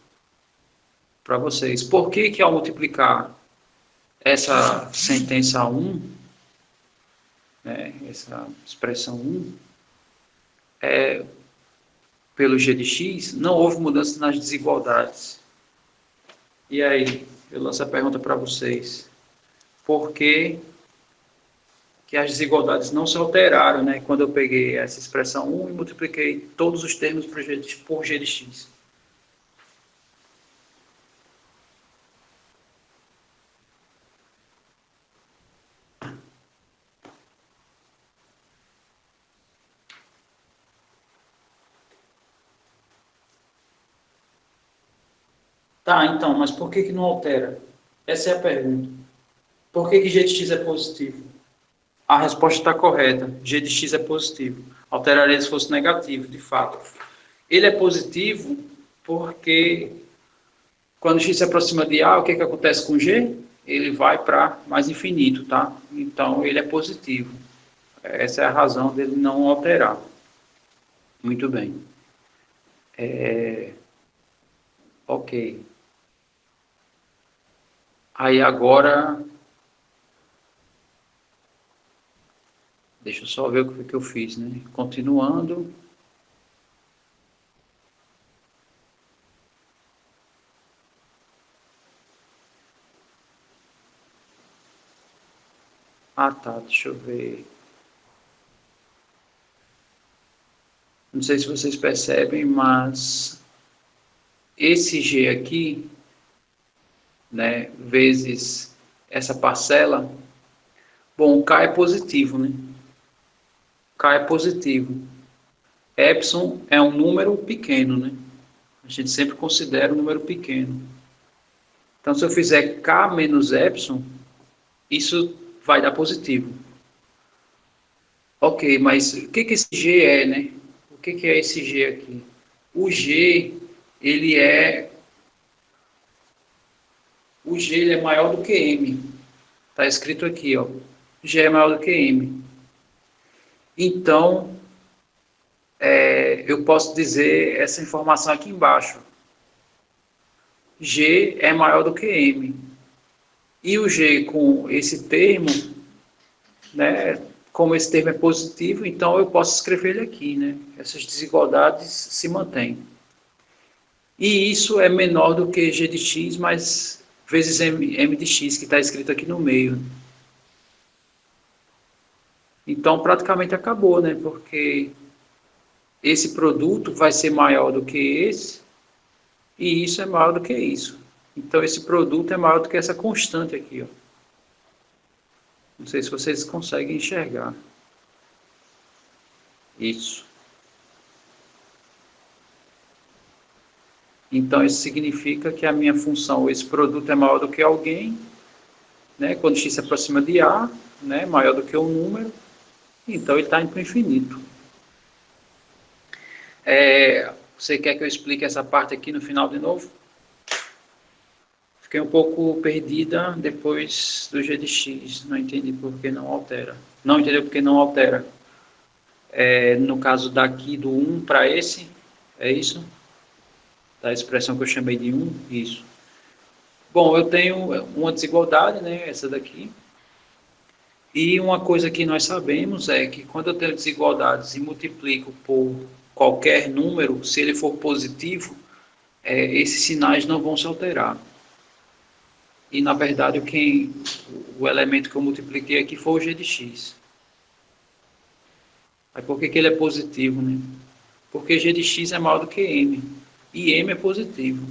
[SPEAKER 1] para vocês. Por que que ao multiplicar essa sentença 1, né, essa expressão 1, pelo g de x, não houve mudança nas desigualdades? E aí, eu lanço a pergunta para vocês. Por que que as desigualdades não se alteraram, né, quando eu peguei essa expressão 1 e multipliquei todos os termos por g de x? Tá, então, mas por que que não altera? Essa é a pergunta. Por que que g de x é positivo? A resposta está correta. G de x é positivo. Alteraria se fosse negativo, de fato. Ele é positivo porque quando x se aproxima de A, o que que acontece com G? Ele vai para mais infinito, tá? Então, ele é positivo. Essa é a razão dele não alterar. Muito bem. Ok. Aí agora, deixa eu só ver o que foi que eu fiz, né? Continuando. Ah, tá, deixa eu ver. Não sei se vocês percebem, mas esse G aqui, né, vezes essa parcela, bom, K é positivo, né? K é positivo. Epsilon é um número pequeno, né? A gente sempre considera um número pequeno. Então, se eu fizer K menos epsilon, isso vai dar positivo. Ok, mas o que esse G é, né? O que é esse G aqui? O G, ele é... O G ele é maior do que M. Está escrito aqui, ó. G é maior do que M. Então, eu posso dizer essa informação aqui embaixo. G é maior do que M. E o G com esse termo, né, como esse termo é positivo, então eu posso escrever ele aqui, né? Essas desigualdades se mantêm. E isso é menor do que G de x, mas vezes M de x, que está escrito aqui no meio. Então, praticamente acabou, né? Porque esse produto vai ser maior do que esse, e isso é maior do que isso. Então, esse produto é maior do que essa constante aqui, ó. Não sei se vocês conseguem enxergar isso. Então, isso significa que a minha função, esse produto é maior do que alguém, né? Quando x se aproxima de A, né? Maior do que um número, então ele está indo para o infinito. Você quer que eu explique essa parte aqui no final de novo? Fiquei um pouco perdida depois do G de x, não entendi por que não altera. Não entendeu por que não altera. No caso daqui do 1 para esse, é isso? Da expressão que eu chamei de 1, isso. Bom, eu tenho uma desigualdade, né, essa daqui. E uma coisa que nós sabemos é que quando eu tenho desigualdades e multiplico por qualquer número, se ele for positivo, esses sinais não vão se alterar. E, na verdade, o elemento que eu multipliquei aqui foi o G de x. Aí por que ele é positivo, né? Porque G de x é maior do que M. E M é positivo.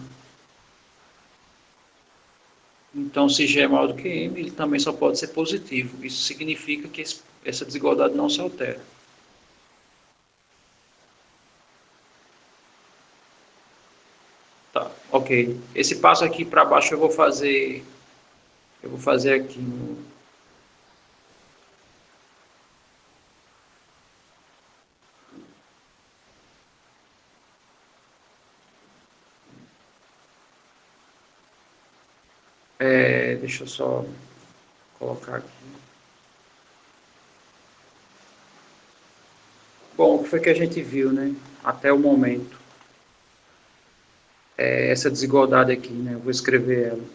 [SPEAKER 1] Então, se G é maior do que M, ele também só pode ser positivo. Isso significa que essa desigualdade não se altera. Tá, ok. Esse passo aqui para baixo eu vou fazer aqui no... deixa eu só colocar aqui. Bom, o que foi que a gente viu, né? Até o momento. Essa desigualdade aqui, né? Eu vou escrever ela.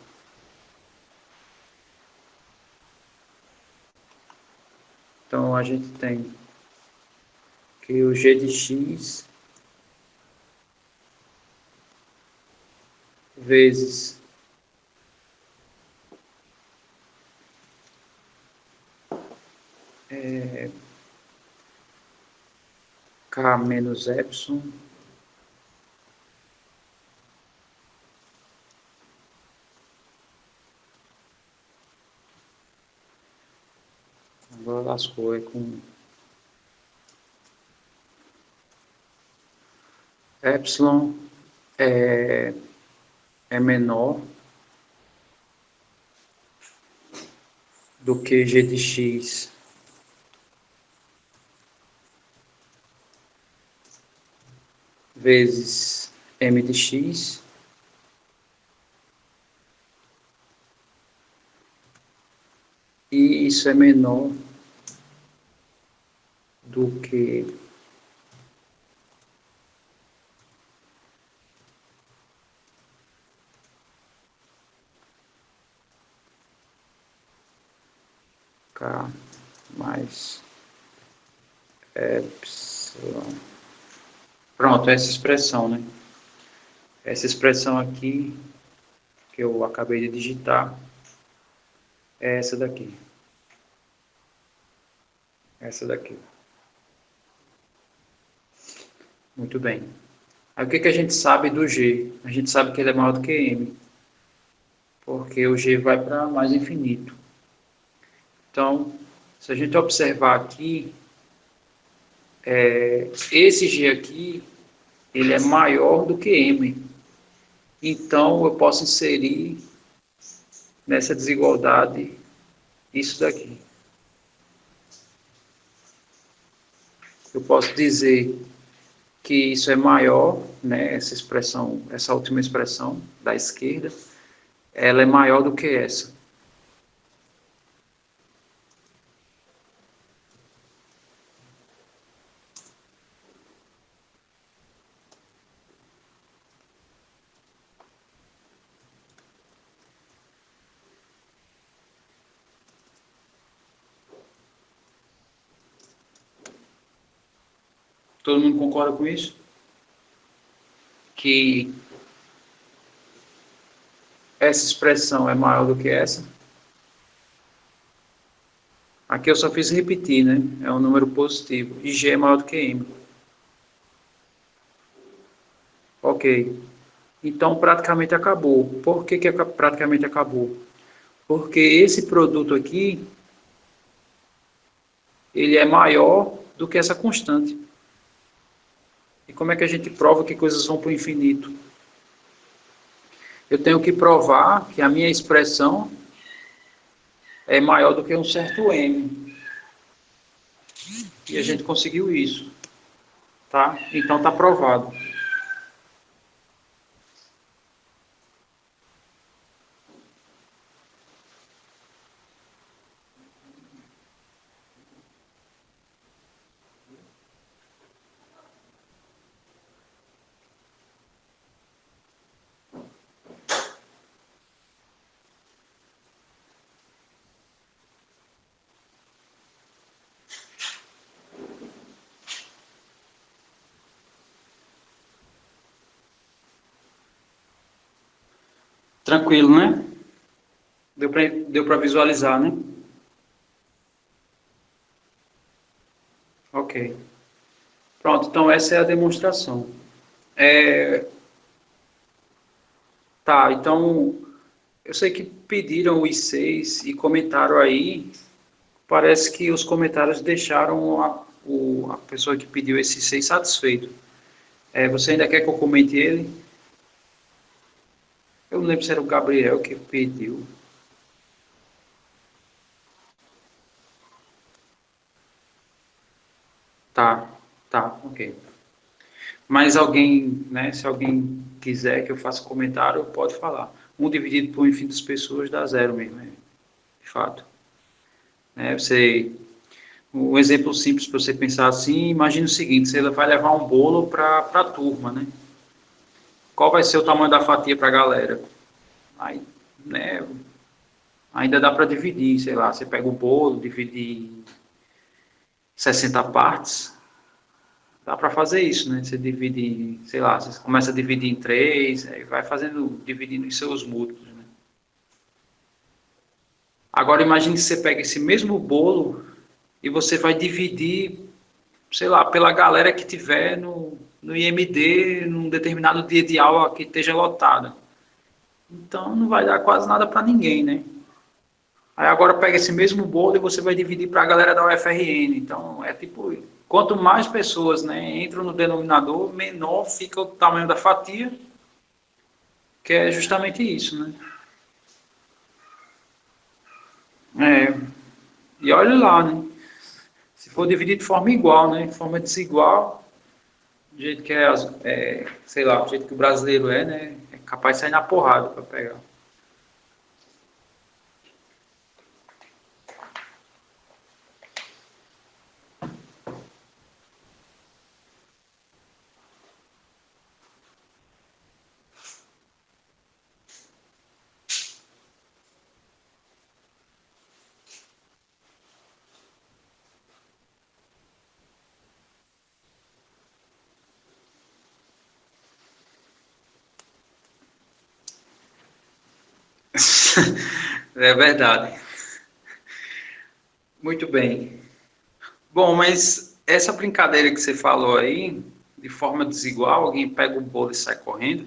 [SPEAKER 1] Então, a gente tem que o G de x vezes K menos epsilon agora lascou, com epsilon é menor do que G de x vezes M de x e isso é menor do que K mais epsilon. Pronto, essa expressão, né? Essa expressão aqui que eu acabei de digitar é essa daqui. Essa daqui. Muito bem. Aí o que a gente sabe do G? A gente sabe que ele é maior do que M, porque o G vai para mais infinito. Então, se a gente observar aqui, esse G aqui, ele é maior do que M. Então, eu posso inserir nessa desigualdade isso daqui. Eu posso dizer que isso é maior, né, essa expressão, essa última expressão da esquerda, ela é maior do que essa. Todo mundo concorda com isso? Que essa expressão é maior do que essa? Aqui eu só fiz repetir, né? É um número positivo. E G é maior do que M. Ok. Então praticamente acabou. Por que praticamente acabou? Porque esse produto aqui, ele é maior do que essa constante. E como é que a gente prova que coisas vão para o infinito? Eu tenho que provar que a minha expressão é maior do que um certo M. E a gente conseguiu isso. Tá? Então está provado. Tranquilo, né? Deu para visualizar, né? Ok. Pronto, então essa é a demonstração. Tá, então eu sei que pediram os seis e comentaram aí. Parece que os comentários deixaram a pessoa que pediu esses seis satisfeito. Você ainda quer que eu comente ele? Eu não lembro se era o Gabriel que pediu. Tá, tá, ok. Mas alguém, né, se alguém quiser que eu faça comentário, pode falar. Um dividido por infinitas pessoas dá zero mesmo, de fato. Um exemplo simples para você pensar assim, imagine o seguinte, você vai levar um bolo para a turma, né? Qual vai ser o tamanho da fatia para a galera? Aí, né, ainda dá para dividir, sei lá, você pega o bolo, divide em 60 partes, dá para fazer isso, né? Você divide, sei lá, você começa a dividir em três, aí vai fazendo, dividindo em seus múltiplos, né? Agora imagine que você pega esse mesmo bolo e você vai dividir, sei lá, pela galera que tiver no IMD num determinado dia de aula que esteja lotada. Então não vai dar quase nada para ninguém, né? Aí agora pega esse mesmo bolo e você vai dividir para a galera da UFRN. Então é tipo, quanto mais pessoas, né, entram no denominador, menor fica o tamanho da fatia, que é justamente isso, né? É, e olha lá, né? Se for dividir de forma igual, né? De forma desigual, do jeito que sei lá, do jeito que o brasileiro é, né? É capaz de sair na porrada para pegar. É verdade. Muito bem. Bom, mas essa brincadeira que você falou aí, de forma desigual, alguém pega o bolo e sai correndo,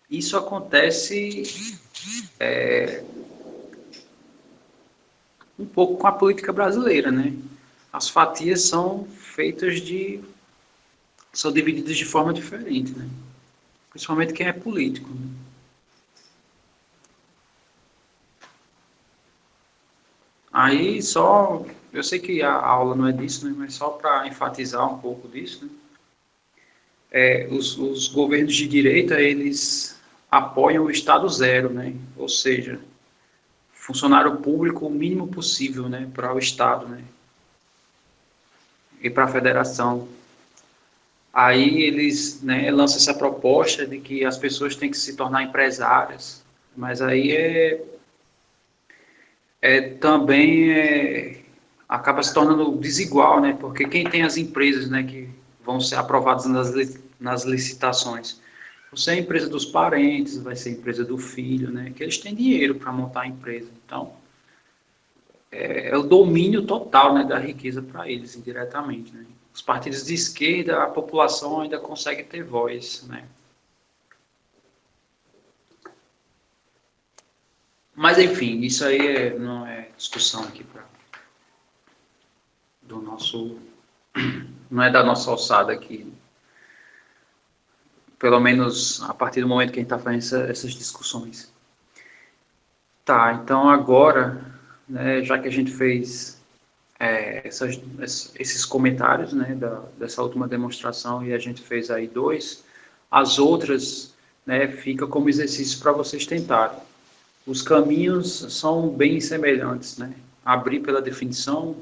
[SPEAKER 1] isso acontece um pouco com a política brasileira, né? As fatias são feitas são divididas de forma diferente, né? Principalmente quem é político, né? Aí só, eu sei que a aula não é disso, né, mas só para enfatizar um pouco disso, né, os governos de direita, eles apoiam o Estado zero, né, ou seja, funcionário público o mínimo possível, né, para o Estado, né, e para a federação. Aí eles, né, lançam essa proposta de que as pessoas têm que se tornar empresárias, mas aí também acaba se tornando desigual, né? Porque quem tem as empresas, né, que vão ser aprovadas nas licitações? Você é a empresa dos parentes, vai ser a empresa do filho, né? Que eles têm dinheiro para montar a empresa. Então, é o domínio total, né, da riqueza para eles, indiretamente, né? Os partidos de esquerda, a população ainda consegue ter voz, né? Mas, enfim, isso aí não é discussão aqui do nosso... Não é da nossa alçada aqui. Pelo menos a partir do momento que a gente está fazendo essas discussões. Tá, então agora, né, já que a gente fez esses comentários, né, dessa última demonstração e a gente fez aí dois, as outras, né, fica como exercício para vocês tentarem. Os caminhos são bem semelhantes, né? Abrir pela definição,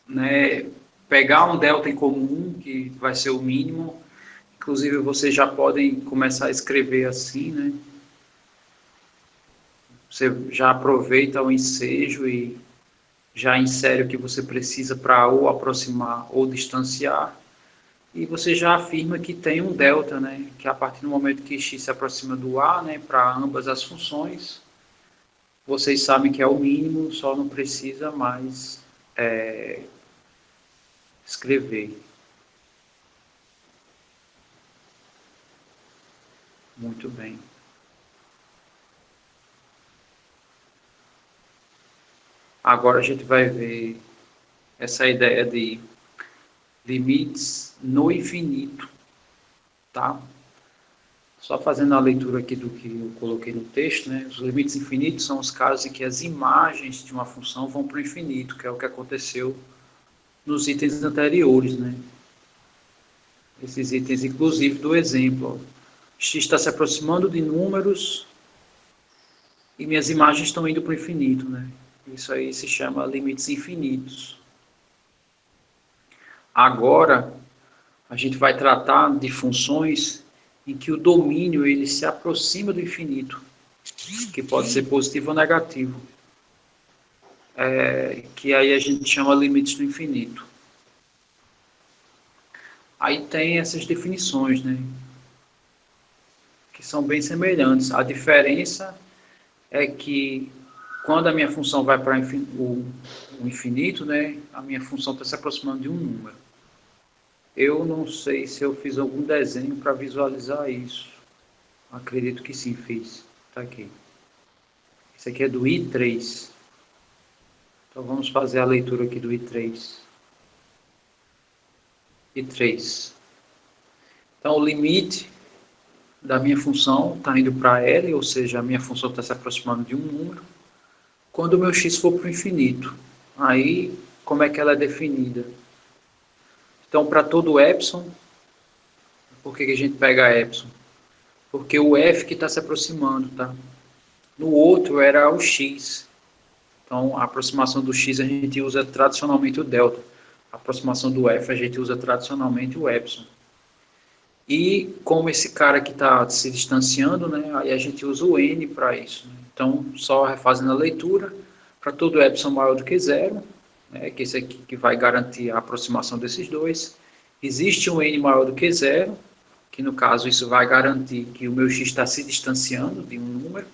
[SPEAKER 1] né, pegar um delta em comum, que vai ser o mínimo. Inclusive, vocês já podem começar a escrever assim, né? Você já aproveita o ensejo e já insere o que você precisa para ou aproximar ou distanciar. E você já afirma que tem um delta, né? Que a partir do momento que x se aproxima do a, né, para ambas as funções, vocês sabem que é o mínimo, só não precisa mais escrever. Muito bem. Agora a gente vai ver essa ideia de limites no infinito, tá? Só fazendo a leitura aqui do que eu coloquei no texto, né? Os limites infinitos são os casos em que as imagens de uma função vão para o infinito, que é o que aconteceu nos itens anteriores, né? Esses itens, inclusive, do exemplo. Ó. X está se aproximando de números e minhas imagens estão indo para o infinito, né? Isso aí se chama limites infinitos. Agora, a gente vai tratar de funções em que o domínio ele se aproxima do infinito, que pode ser positivo ou negativo, que aí a gente chama limites do infinito. Aí tem essas definições, né, que são bem semelhantes. A diferença é que quando a minha função vai para o infinito, né, a minha função está se aproximando de um número. Eu não sei se eu fiz algum desenho para visualizar isso. Acredito que sim, fiz. Está aqui. Esse aqui é do I3. Então vamos fazer a leitura aqui do I3. I3. Então o limite da minha função está indo para L, ou seja, a minha função está se aproximando de um número. Quando o meu x for para o infinito, aí como é que ela é definida? Então para todo epsilon, por que a gente pega epsilon? Porque o f que está se aproximando, tá? No outro era o x. Então a aproximação do x a gente usa tradicionalmente o delta. A aproximação do f a gente usa tradicionalmente o epsilon. E como esse cara que está se distanciando, né, aí a gente usa o n para isso. Né? Então, só refazendo a leitura, para todo epsilon maior do que zero, né, que esse aqui que vai garantir a aproximação desses dois, existe um n maior do que zero, que no caso isso vai garantir que o meu x está se distanciando de um número,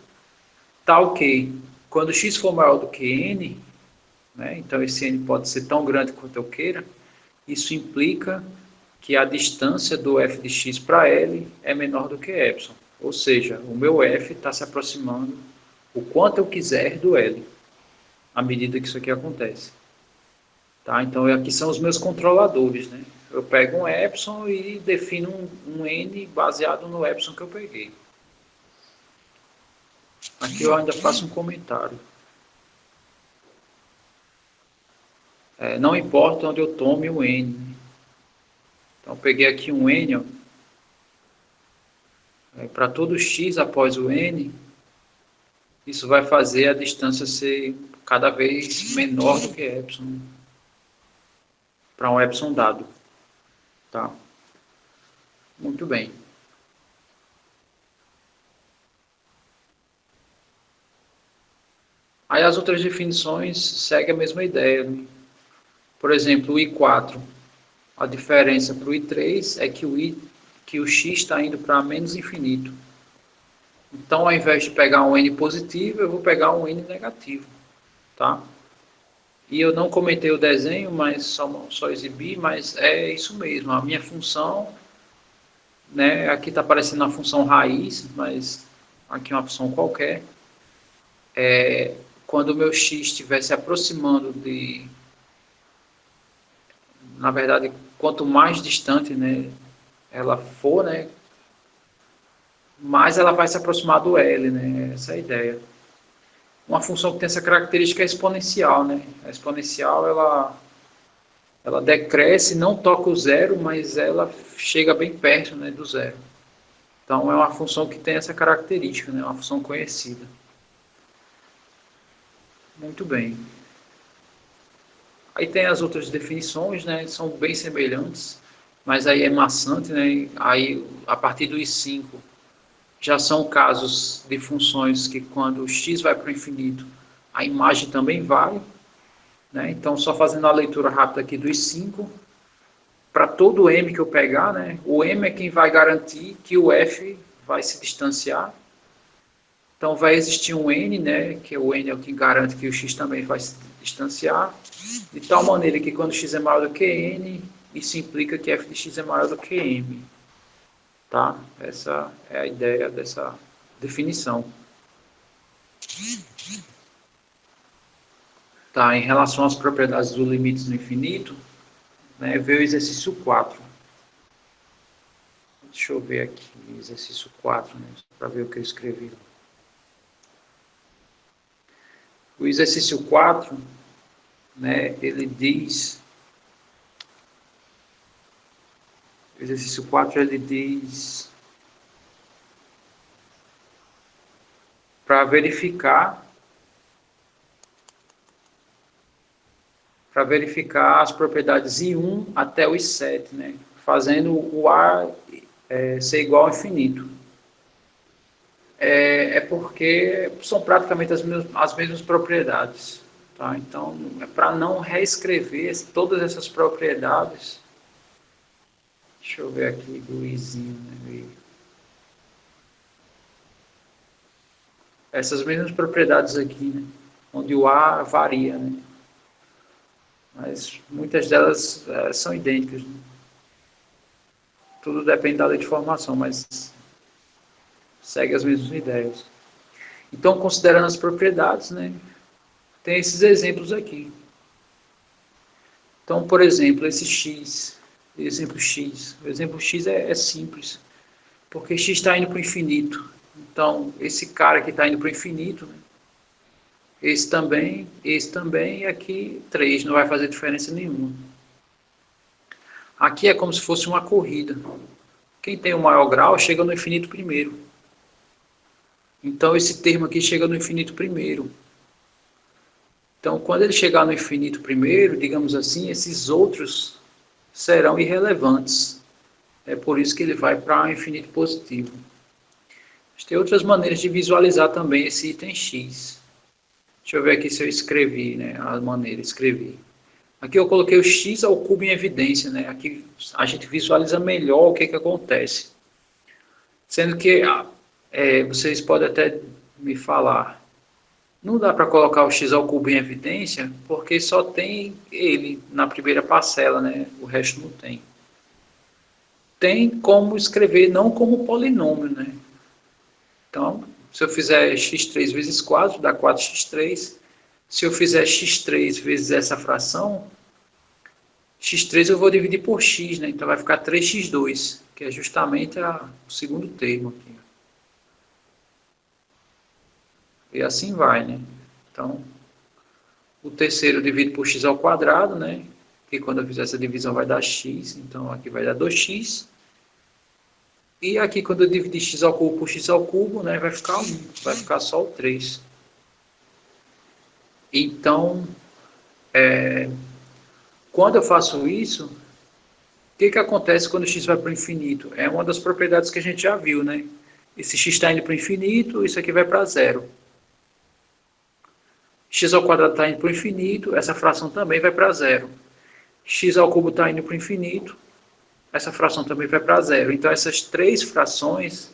[SPEAKER 1] tal que quando x for maior do que n, né, então esse n pode ser tão grande quanto eu queira, isso implica que a distância do f de x para L é menor do que epsilon. Ou seja, o meu f está se aproximando o quanto eu quiser do L, à medida que isso aqui acontece. Tá? Então, aqui são os meus controladores. Né? Eu pego um epsilon e defino um n baseado no epsilon que eu peguei. Aqui eu ainda faço um comentário. não importa onde eu tome o n. Então, eu peguei aqui um n, para todo x após o n, isso vai fazer a distância ser cada vez menor do que epsilon, para um epsilon dado. Tá? Muito bem. Aí as outras definições seguem a mesma ideia, né? Por exemplo, o I4, a diferença para o I3 é que o x está indo para menos infinito. Então, ao invés de pegar um n positivo, eu vou pegar um n negativo. Tá? E eu não comentei o desenho, mas só exibi, mas é isso mesmo. A minha função, né, aqui está aparecendo a função raiz, mas aqui é uma função qualquer. Quando o meu x estiver se aproximando de... Na verdade, quanto mais distante, né, ela for, né, mais ela vai se aproximar do L, né? Essa é a ideia. Uma função que tem essa característica é exponencial, né? A exponencial, ela decresce, não toca o zero, mas ela chega bem perto, né, do zero. Então, é uma função que tem essa característica, né? Uma função conhecida. Muito bem. Aí tem as outras definições, né? São bem semelhantes, mas aí é maçante, né? Aí, a partir do I5, já são casos de funções que quando o x vai para o infinito, a imagem também vai. Né? Então, só fazendo a leitura rápida aqui dos 5, para todo m que eu pegar, né, o m é quem vai garantir que o f vai se distanciar. Então, vai existir um n, né, que o n é o que garante que o x também vai se distanciar, de tal maneira que quando x é maior do que n, isso implica que f de x é maior do que m. Tá? Essa é a ideia dessa definição. Tá, em relação às propriedades dos limites no infinito, né, veio o exercício 4. Deixa eu ver aqui, exercício 4, né, para ver o que eu escrevi. O exercício 4, né, ele diz... O exercício 4, ele diz... Para verificar as propriedades I1 até o I7, né, fazendo o A ser igual ao infinito. É porque são praticamente as mesmas propriedades. Tá? Então, para não reescrever todas essas propriedades, deixa eu ver aqui do izinho, né? Essas mesmas propriedades aqui, né? Onde o A varia, né? Mas muitas delas são idênticas. Né? Tudo depende da lei de formação, mas segue as mesmas ideias. Então, considerando as propriedades, né? Tem esses exemplos aqui. Então, por exemplo, esse x, exemplo x. O exemplo x é simples, porque x está indo para o infinito. Então, esse cara que está indo para o infinito, né? Esse também, e aqui 3, não vai fazer diferença nenhuma. Aqui é como se fosse uma corrida. Quem tem o maior grau chega no infinito primeiro. Então, esse termo aqui chega no infinito primeiro. Então, quando ele chegar no infinito primeiro, digamos assim, esses outros serão irrelevantes. É por isso que ele vai para o infinito positivo. Mas tem outras maneiras de visualizar também esse item x. Deixa eu ver aqui se eu escrevi, né? A maneira, escrevi. Aqui eu coloquei o x ao cubo em evidência, né? Aqui a gente visualiza melhor o que acontece. Sendo que vocês podem até me falar, não dá para colocar o x ao cubo em evidência, porque só tem ele na primeira parcela, né? O resto não tem. Tem como escrever não como polinômio, né? Então, se eu fizer x3 vezes 4, dá 4x3. Se eu fizer x3 vezes essa fração, x3 eu vou dividir por x, né? Então vai ficar 3x2, que é justamente o segundo termo aqui. E assim vai, né? Então, O terceiro eu divido por x ao quadrado, né? Que quando eu fizer essa divisão vai dar x, então aqui vai dar 2x. E aqui quando eu dividir x ao cubo por x ao cubo, né, vai ficar 1, vai ficar só o 3. Então, quando eu faço isso, o que acontece quando x vai para o infinito? É uma das propriedades que a gente já viu, né? Esse x está indo para o infinito, isso aqui vai para zero. X ao quadrado está indo para o infinito, essa fração também vai para zero. X ao cubo está indo para o infinito, essa fração também vai para zero. Então, essas três frações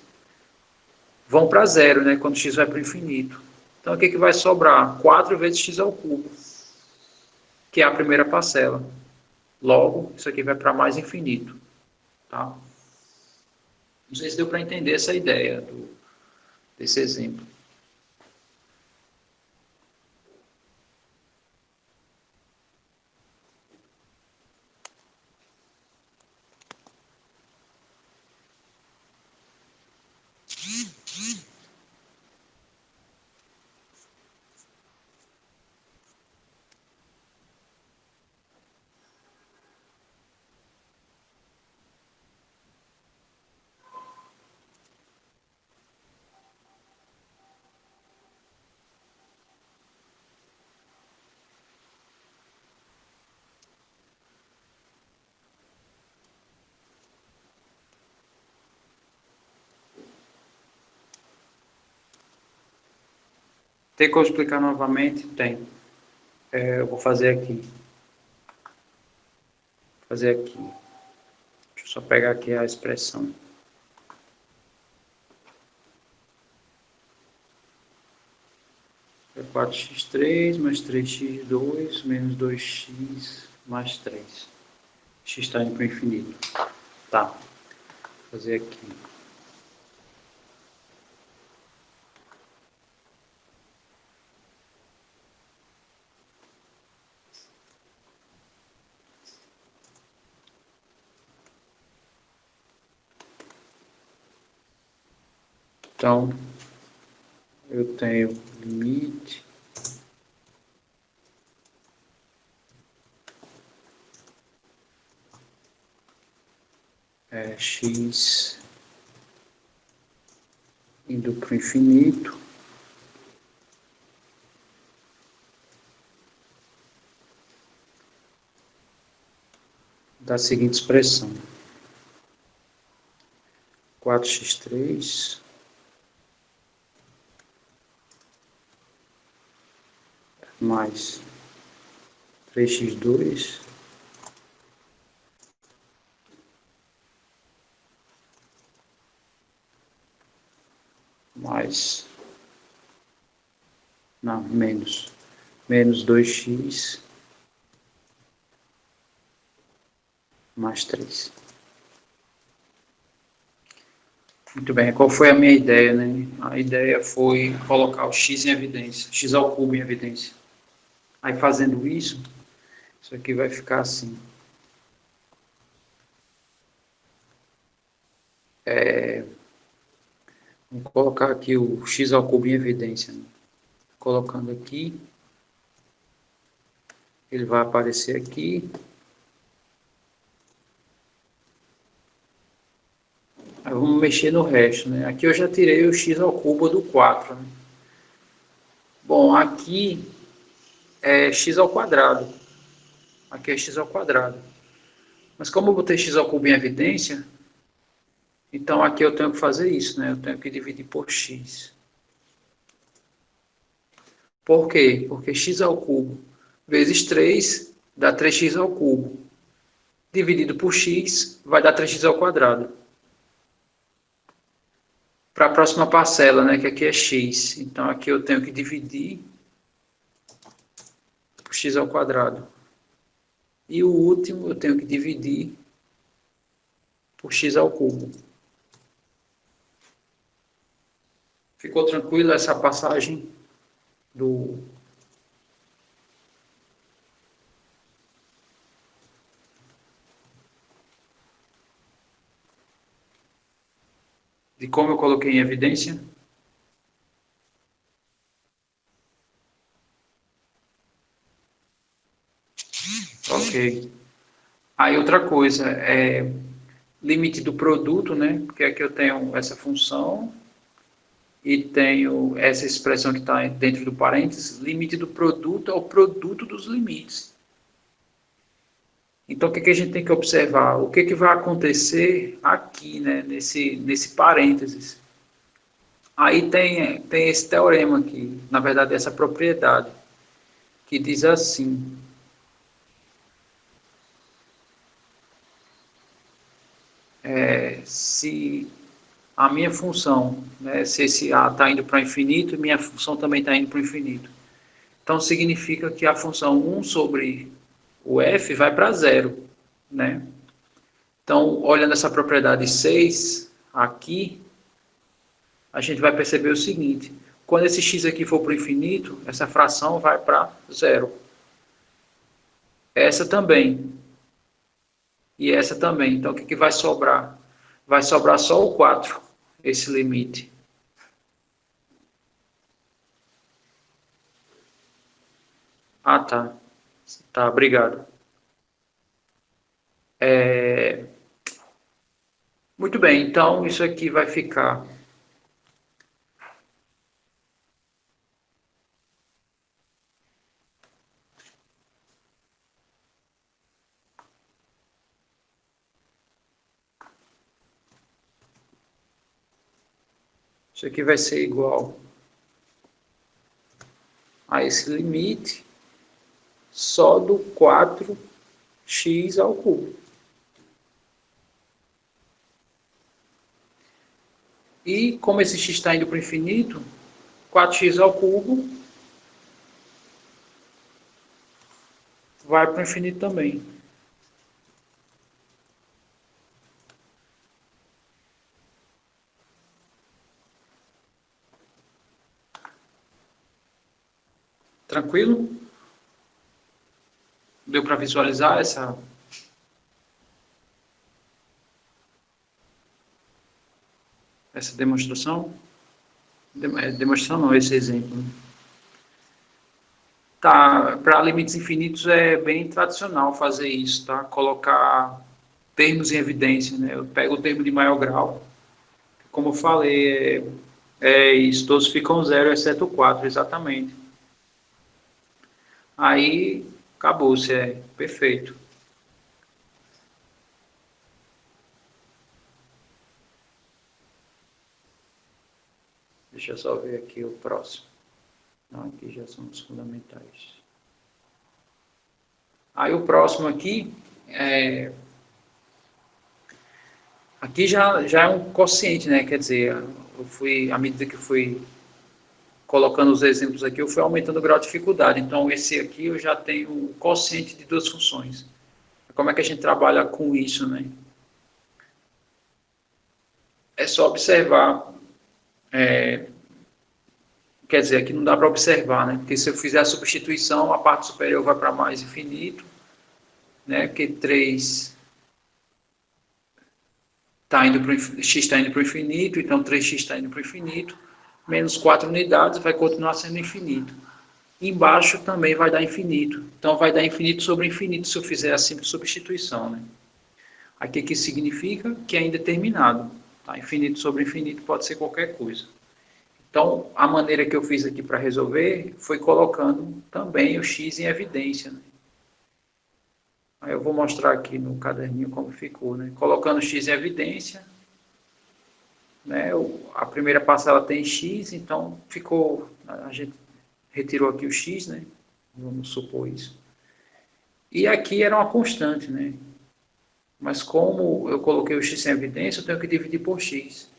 [SPEAKER 1] vão para zero, né, quando x vai para o infinito. Então, o que vai sobrar? 4 vezes x ao cubo, que é a primeira parcela. Logo, isso aqui vai para mais infinito. Tá? Não sei se deu para entender essa ideia desse exemplo. Tem como explicar novamente? Tem. Eu vou fazer aqui. Deixa eu só pegar aqui a expressão. É 4x3 mais 3x2 menos 2x mais 3. X está indo para o infinito. Tá. Vou fazer aqui. Então, eu tenho limite x indo para o infinito da seguinte expressão: 4x3 mais 3x2 mais, não, menos 2x mais 3. Muito bem, qual foi a minha ideia, né? A ideia foi colocar o x em evidência, x ao cubo em evidência. Aí fazendo isso aqui vai ficar assim. Vamos colocar aqui o x ao cubo em evidência, né? Colocando aqui, ele vai aparecer aqui. Aí vamos mexer no resto, né? Aqui eu já tirei o x ao cubo do 4. Né? Bom, aqui é x ao quadrado. Aqui é x ao quadrado. Mas como eu botei x ao cubo em evidência, então aqui eu tenho que fazer isso, né? Eu tenho que dividir por x. Por quê? Porque x ao cubo vezes 3 dá 3x ao cubo. Dividido por x vai dar 3x ao quadrado. Para a próxima parcela, né, que aqui é x. Então aqui eu tenho que dividir por x ao quadrado. E o último eu tenho que dividir por x ao cubo. Ficou tranquilo essa passagem de como eu coloquei em evidência? Aí outra coisa é limite do produto, né? Porque aqui eu tenho essa função e tenho essa expressão que está dentro do parênteses. Limite do produto é o produto dos limites. Então, o que a gente tem que observar? O que vai acontecer aqui, né? Nesse parênteses. Aí tem esse teorema aqui, na verdade, essa propriedade, que diz assim: se a minha função, né, se esse A está indo para o infinito, minha função também está indo para o infinito. Então, significa que a função 1 sobre o f vai para zero, né? Então, olhando essa propriedade 6 aqui, a gente vai perceber o seguinte: quando esse x aqui for para o infinito, essa fração vai para zero. Essa também. E essa também. Então, o que vai sobrar? Vai sobrar só o 4, esse limite. Ah, tá. Tá, obrigado. Muito bem, então isso aqui vai ficar. Isso aqui vai ser igual a esse limite só do 4x ao cubo. E como esse x está indo para o infinito, 4x ao cubo vai para o infinito também. Tranquilo? Deu para visualizar essa demonstração? Demonstração não, esse exemplo. Tá, para limites infinitos é bem tradicional fazer isso, tá? Colocar termos em evidência, né? Eu pego o termo de maior grau, como eu falei, isso, todos ficam zero, exceto o 4, exatamente. Aí, acabou-se, perfeito. Deixa eu só ver aqui o próximo. Não, aqui já são os fundamentais. Aí o próximo aqui, aqui já é um quociente, né? Quer dizer, à medida que eu fui colocando os exemplos aqui, eu fui aumentando o grau de dificuldade. Então, esse aqui eu já tenho o quociente de duas funções. Como é que a gente trabalha com isso, né? É só observar, quer dizer, aqui não dá para observar, né? Porque se eu fizer a substituição, a parte superior vai para mais infinito, né? Porque 3 está indo para x está indo para o infinito, então 3x está indo para o infinito, menos 4 unidades vai continuar sendo infinito. Embaixo também vai dar infinito. Então vai dar infinito sobre infinito se eu fizer a simples substituição, né? Aqui que significa que é indeterminado. Tá? Infinito sobre infinito pode ser qualquer coisa. Então, a maneira que eu fiz aqui para resolver foi colocando também o x em evidência. Né? Aí eu vou mostrar aqui no caderninho como ficou. Né? Colocando o x em evidência, né? A primeira parcela tem x, então ficou, a gente retirou aqui o x, né? Vamos supor isso. E aqui era uma constante, né? Mas como eu coloquei o x em evidência, eu tenho que dividir por x.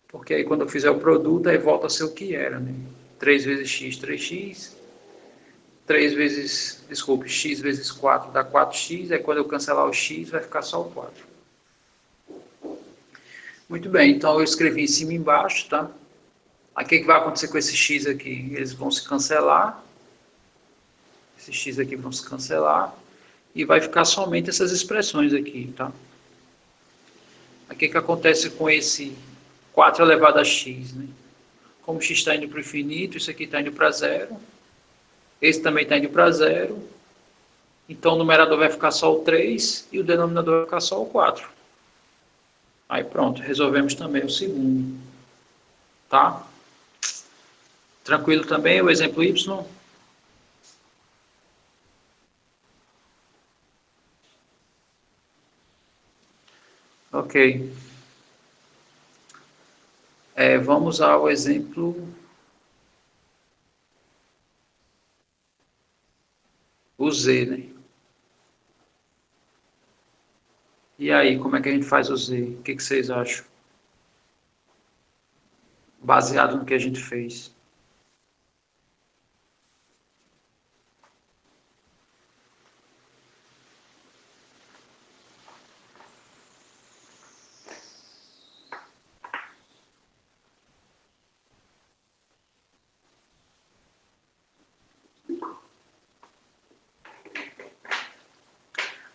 [SPEAKER 1] Porque aí quando eu fizer o produto, aí volta a ser o que era, né? 3 vezes x, 3x. 3 vezes, desculpe, x vezes 4 dá 4x. Aí quando eu cancelar o x, vai ficar só o 4. Muito bem, então eu escrevi em cima e embaixo, tá? Aí o que vai acontecer com esse x aqui? Eles vão se cancelar. Esses x aqui vão se cancelar. E vai ficar somente essas expressões aqui, tá? Aí o que acontece com esse 4 elevado a x, né? Como x está indo para o infinito, isso aqui está indo para zero. Esse também está indo para zero. Então o numerador vai ficar só o 3 e o denominador vai ficar só o 4. Aí pronto, resolvemos também o segundo. Tá? Tranquilo também o exemplo Y? Ok. Vamos ao exemplo o Z, né? E aí, como é que a gente faz o Z? O que vocês acham? Baseado no que a gente fez.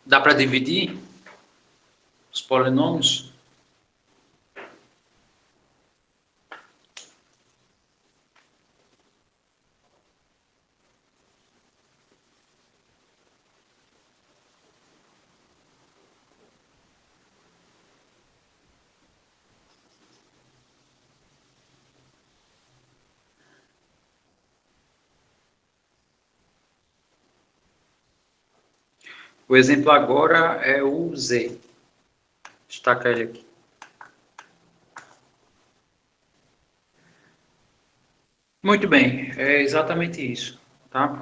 [SPEAKER 1] Dá para dividir os polinômios? O exemplo agora é o Z. Destaca ele aqui. Muito bem, é exatamente isso, tá?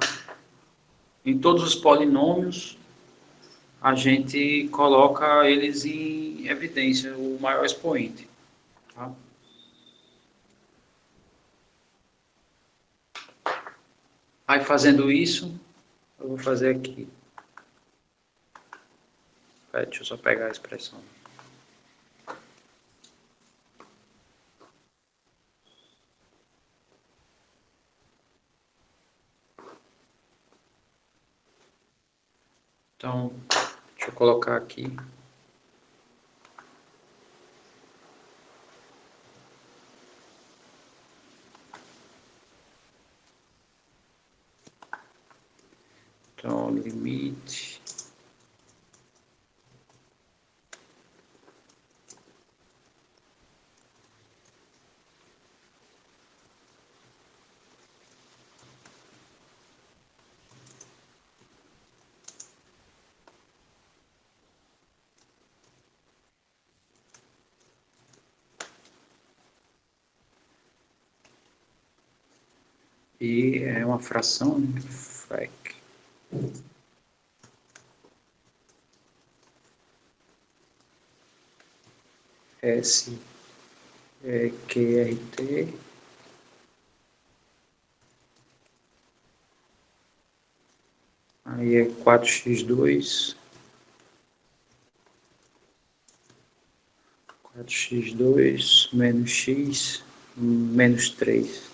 [SPEAKER 1] Em todos os polinômios, a gente coloca eles em evidência, o maior expoente, tá? Aí fazendo isso, eu vou fazer aqui. Deixa eu só pegar a expressão. Então, deixa eu colocar aqui. Então, limite. E é uma fração, né? Frac. S QRT aí é 4x2 menos x menos 3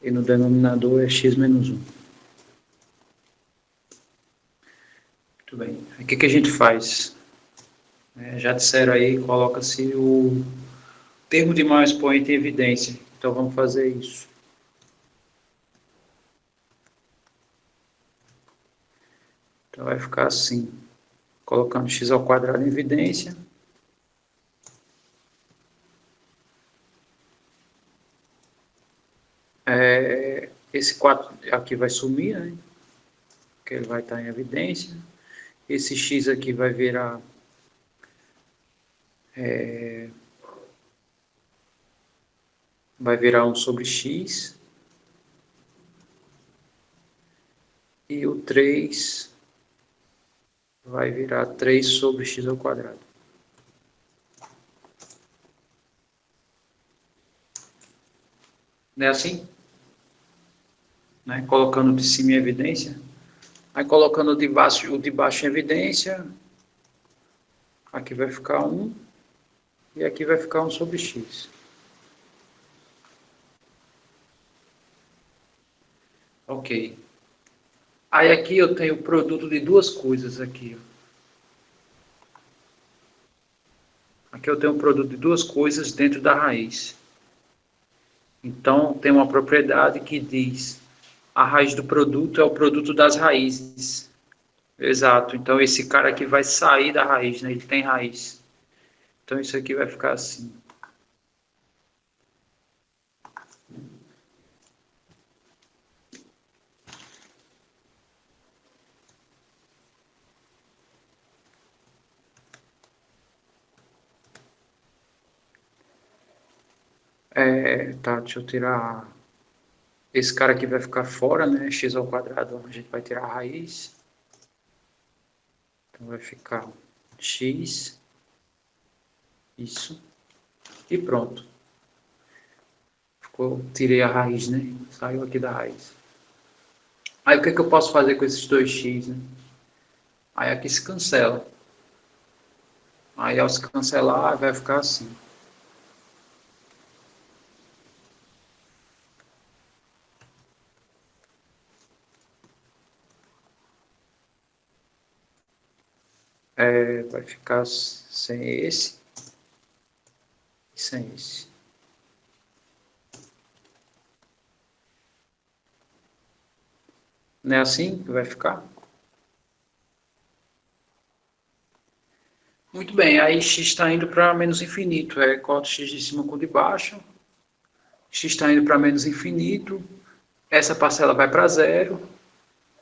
[SPEAKER 1] e no denominador é x menos 1. Muito bem. O que a gente faz? Já disseram aí, coloca-se o termo de maior expoente em evidência. Então vamos fazer isso. Então vai ficar assim, colocando x ao quadrado em evidência. Esse 4 aqui vai sumir, né? Porque ele vai estar em evidência. Esse x aqui vai virar vai virar 1 sobre x. E o 3 vai virar 3 sobre x ao quadrado. Não é assim? Né? Colocando de cima em evidência. Aí colocando o de baixo em evidência. Aqui vai ficar 1. E aqui vai ficar 1 sobre x. Ok. Aí aqui eu tenho o produto de duas coisas aqui. Aqui eu tenho o produto de duas coisas dentro da raiz. Então tem uma propriedade que diz A raiz do produto é o produto das raízes. Exato. Então, esse cara aqui vai sair da raiz, né? Ele tem raiz. Então, isso aqui vai ficar assim. Tá, deixa eu tirar. Esse cara aqui vai ficar fora, né? X ao quadrado, a gente vai tirar a raiz. Então vai ficar x, isso, e pronto. Tirei a raiz, né? Saiu aqui da raiz. Aí o que eu posso fazer com esses 2x, né? Aí aqui se cancela. Aí ao se cancelar vai ficar assim. Vai ficar sem esse e sem esse. Não é assim que vai ficar? Muito bem, aí x está indo para menos infinito. Corta x de cima com o de baixo. X está indo para menos infinito. Essa parcela vai para zero.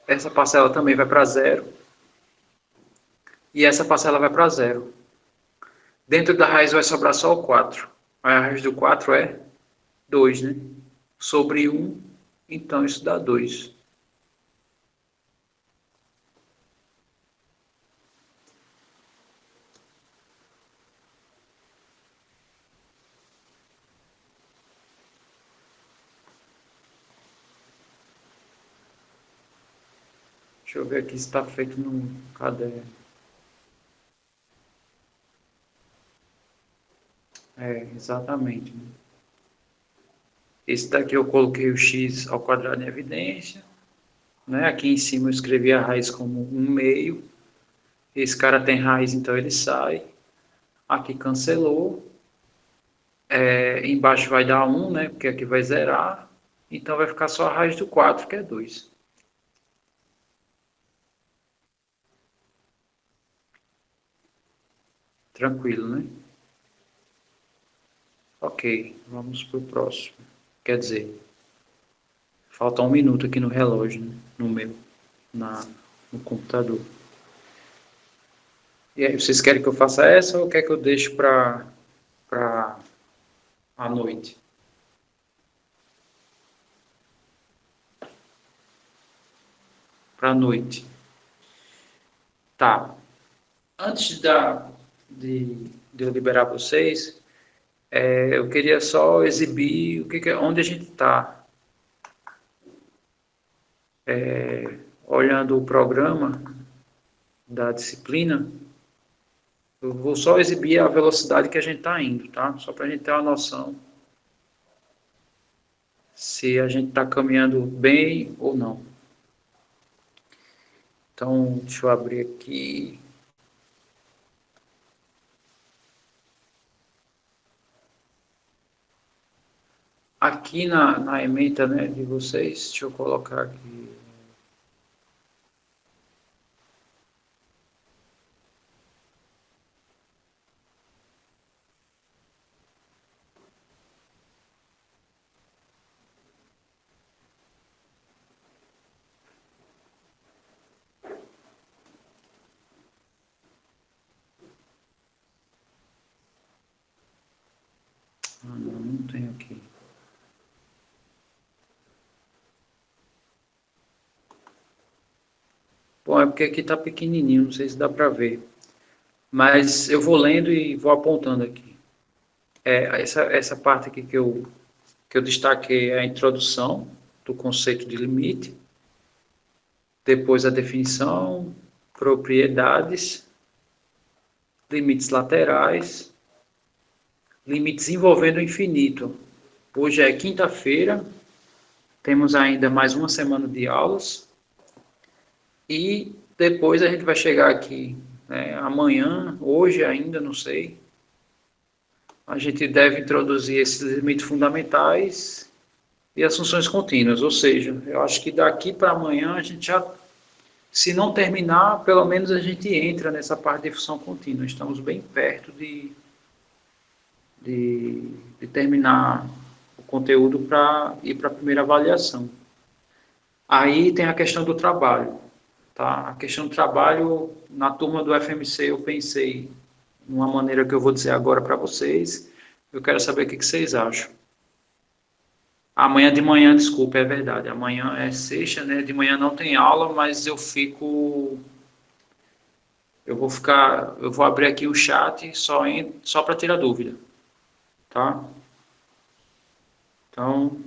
[SPEAKER 1] Essa parcela também vai para zero. E essa parcela vai para zero. Dentro da raiz vai sobrar só o 4. A raiz do 4 é 2, né? Sobre 1, então isso dá 2. Deixa eu ver aqui se está feito no caderno. Exatamente. Né? Esse daqui eu coloquei o x ao quadrado em evidência. Né? Aqui em cima eu escrevi a raiz como 1/2. Esse cara tem raiz, então ele sai. Aqui cancelou. Embaixo vai dar 1, né? Porque aqui vai zerar. Então vai ficar só a raiz do 4, que é 2. Tranquilo, né? Ok, vamos para o próximo. Quer dizer, falta 1 minuto aqui no relógio, né? No meu, no computador. E aí, vocês querem que eu faça essa ou quer que eu deixe para a noite? Para a noite. Tá. Antes de eu liberar vocês, eu queria só exibir onde a gente está. Olhando o programa da disciplina, eu vou só exibir a velocidade que a gente está indo, tá? Só para a gente ter uma noção se a gente está caminhando bem ou não. Então, deixa eu abrir aqui. Aqui na ementa, né, de vocês, deixa eu colocar aqui. Não tem aqui. Bom, é porque aqui está pequenininho, não sei se dá para ver. Mas eu vou lendo e vou apontando aqui. Essa parte aqui que eu destaquei é a introdução do conceito de limite, depois a definição, propriedades, limites laterais, limites envolvendo o infinito. Hoje é quinta-feira, temos ainda mais uma semana de aulas e depois a gente vai chegar aqui, né, amanhã, hoje ainda, não sei. A gente deve introduzir esses limites fundamentais e as funções contínuas. Ou seja, eu acho que daqui para amanhã a gente já, se não terminar, pelo menos a gente entra nessa parte de função contínua. Estamos bem perto de terminar o conteúdo para ir para a primeira avaliação. Aí tem a questão do trabalho. Tá? A questão do trabalho, na turma do FMC, eu pensei uma maneira que eu vou dizer agora para vocês. Eu quero saber o que vocês acham. Amanhã de manhã, desculpa, é verdade. Amanhã é sexta, né? De manhã não tem aula, mas eu vou abrir aqui o chat só para tirar dúvida, tá? Então,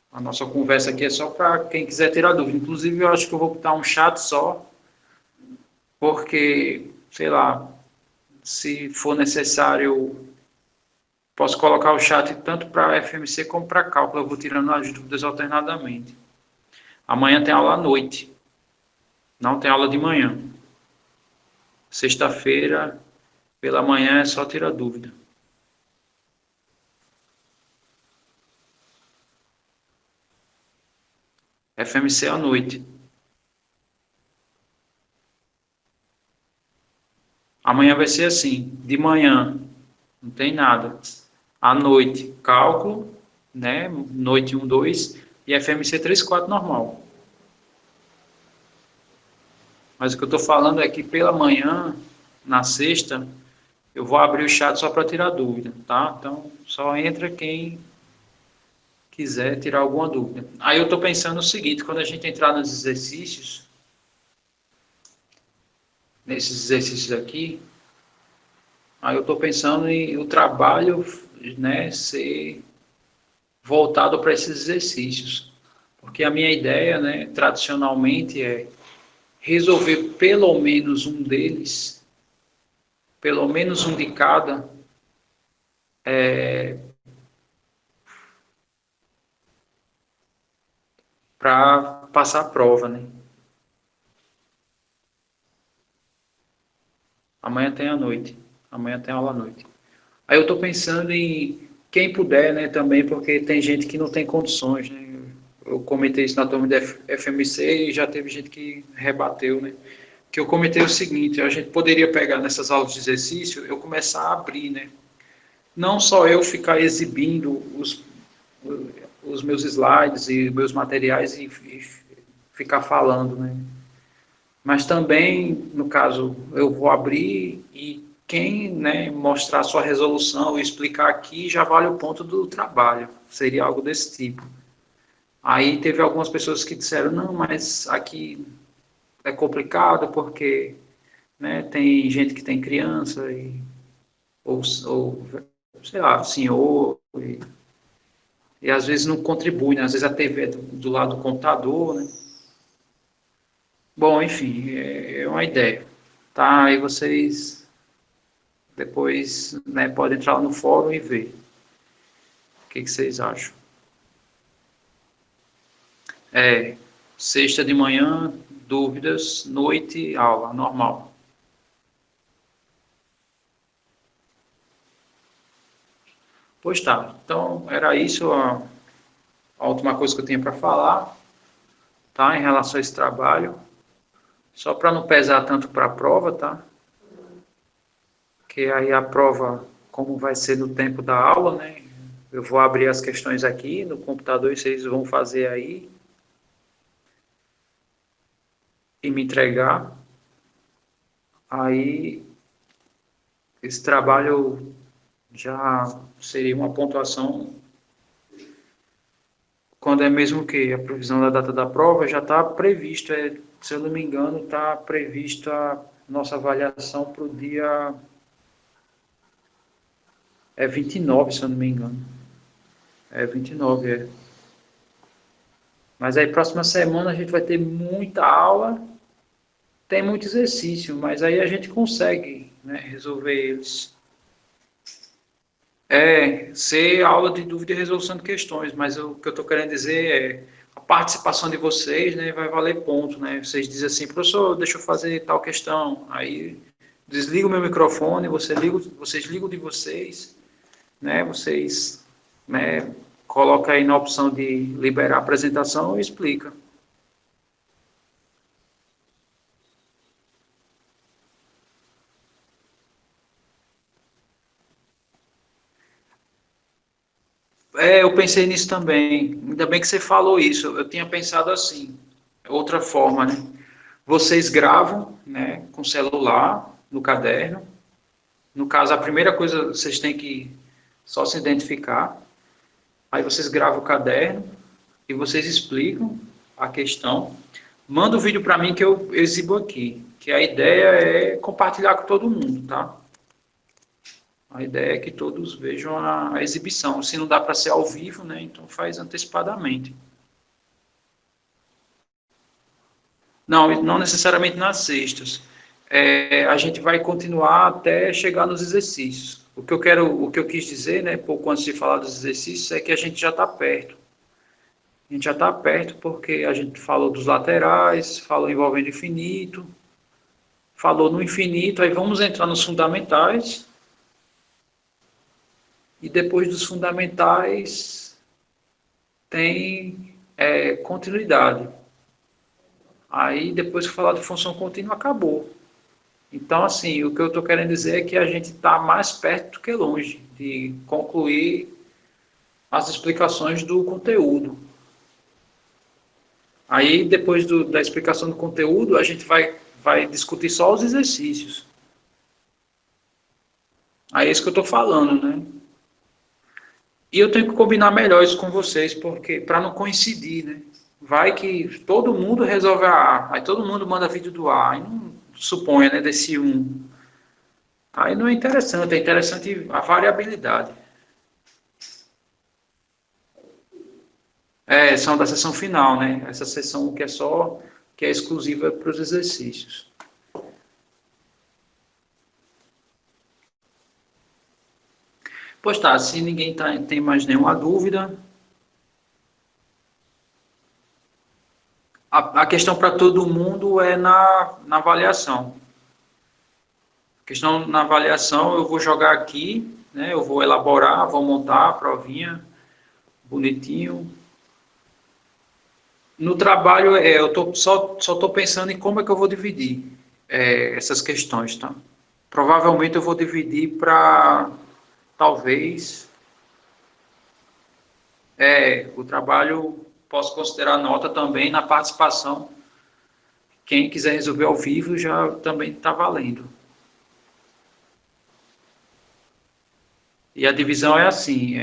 [SPEAKER 1] a nossa conversa aqui é só para quem quiser tirar dúvida. Inclusive, eu acho que eu vou botar um chat só, porque, sei lá, se for necessário, posso colocar o chat tanto para FMC como para cálculo. Eu vou tirando as dúvidas alternadamente. Amanhã tem aula à noite, não tem aula de manhã. Sexta-feira, pela manhã, é só tirar dúvida. FMC à noite. Amanhã vai ser assim, de manhã, não tem nada. À noite, cálculo, né? Noite 1, 2 e FMC 3, 4 normal. Mas o que eu estou falando é que pela manhã, na sexta, eu vou abrir o chat só para tirar dúvida, tá? Então, só entra quem quiser tirar alguma dúvida. Aí eu estou pensando o seguinte, quando a gente entrar nos exercícios, nesses exercícios aqui, aí eu estou pensando em o trabalho, né, ser voltado para esses exercícios. Porque a minha ideia, né, tradicionalmente, é resolver pelo menos um deles, pelo menos um de cada, para passar a prova, né? Amanhã tem a noite. Amanhã tem aula à noite. Aí eu estou pensando em quem puder, né, também, porque tem gente que não tem condições, né? Eu comentei isso na turma da FMC e já teve gente que rebateu, né? Que eu comentei o seguinte, a gente poderia pegar nessas aulas de exercício, eu começar a abrir, né? Não só eu ficar exibindo os meus slides e meus materiais e ficar falando, né? Mas também, no caso, eu vou abrir e quem, né, mostrar sua resolução e explicar aqui já vale o ponto do trabalho. Seria algo desse tipo. Aí teve algumas pessoas que disseram, não, mas aqui é complicado porque, né, tem gente que tem criança ou sei lá, senhor, e às vezes não contribui, né? Às vezes a TV é do lado do computador, né? Bom, enfim, é uma ideia. Tá, aí vocês depois, né, podem entrar lá no fórum e ver o que vocês acham. É, sexta de manhã, dúvidas, noite, aula, normal. Pois tá, então era isso a última coisa que eu tinha para falar, tá, em relação a esse trabalho. Só para não pesar tanto para a prova, tá? Que aí a prova, como vai ser no tempo da aula, né? Eu vou abrir as questões aqui no computador e vocês vão fazer aí e me entregar. Aí esse trabalho já seria uma pontuação quando é mesmo que a previsão da data da prova já está previsto, se eu não me engano, está prevista a nossa avaliação para o dia 29, se eu não me engano. É 29, é. Mas aí próxima semana a gente vai ter muita aula, tem muito exercício, mas aí a gente consegue, né, resolver eles. É, ser aula de dúvida e resolução de questões, mas o que eu estou querendo dizer é a participação de vocês, né, vai valer ponto, né? Vocês dizem assim, professor, deixa eu fazer tal questão, aí desliga o meu microfone, vocês ligam de vocês, né? Vocês, né, coloca aí na opção de liberar a apresentação e explica. Eu pensei nisso também. Ainda bem que você falou isso. Eu tinha pensado assim, outra forma, né? Vocês gravam, né, com celular, no caderno. No caso, a primeira coisa, vocês têm que só se identificar. Aí vocês gravam o caderno e vocês explicam a questão. Manda o vídeo para mim que eu exibo aqui. Que a ideia é compartilhar com todo mundo, tá? A ideia é que todos vejam a exibição. Se não dá para ser ao vivo, né? Então faz antecipadamente. Não, não necessariamente nas sextas. A gente vai continuar até chegar nos exercícios. O que eu quis dizer, né, pouco antes de falar dos exercícios, é que a gente já está perto. A gente já está perto porque a gente falou dos laterais, falou envolvendo infinito, falou no infinito, aí vamos entrar nos fundamentais. E depois dos fundamentais tem continuidade. Aí depois que falar de função contínua, acabou. Então, assim, o que eu estou querendo dizer é que a gente está mais perto do que longe de concluir as explicações do conteúdo. Aí, depois da explicação do conteúdo, a gente vai discutir só os exercícios. Aí é isso que eu estou falando, né? E eu tenho que combinar melhor isso com vocês, porque para não coincidir, né? Vai que todo mundo resolve a A, aí todo mundo manda vídeo do A, aí não suponha, né, desse um. Aí não é interessante a variabilidade. São da sessão final, né? Essa sessão que é exclusiva para os exercícios. Pois tá, se ninguém tem mais nenhuma dúvida, a questão para todo mundo é na avaliação. A questão na avaliação eu vou jogar aqui, né? Eu vou elaborar, vou montar a provinha bonitinho. No trabalho, só estou pensando em como é que eu vou dividir essas questões, tá? Provavelmente eu vou dividir para, talvez, o trabalho, posso considerar nota também na participação. Quem quiser resolver ao vivo já também está valendo. E a divisão é assim,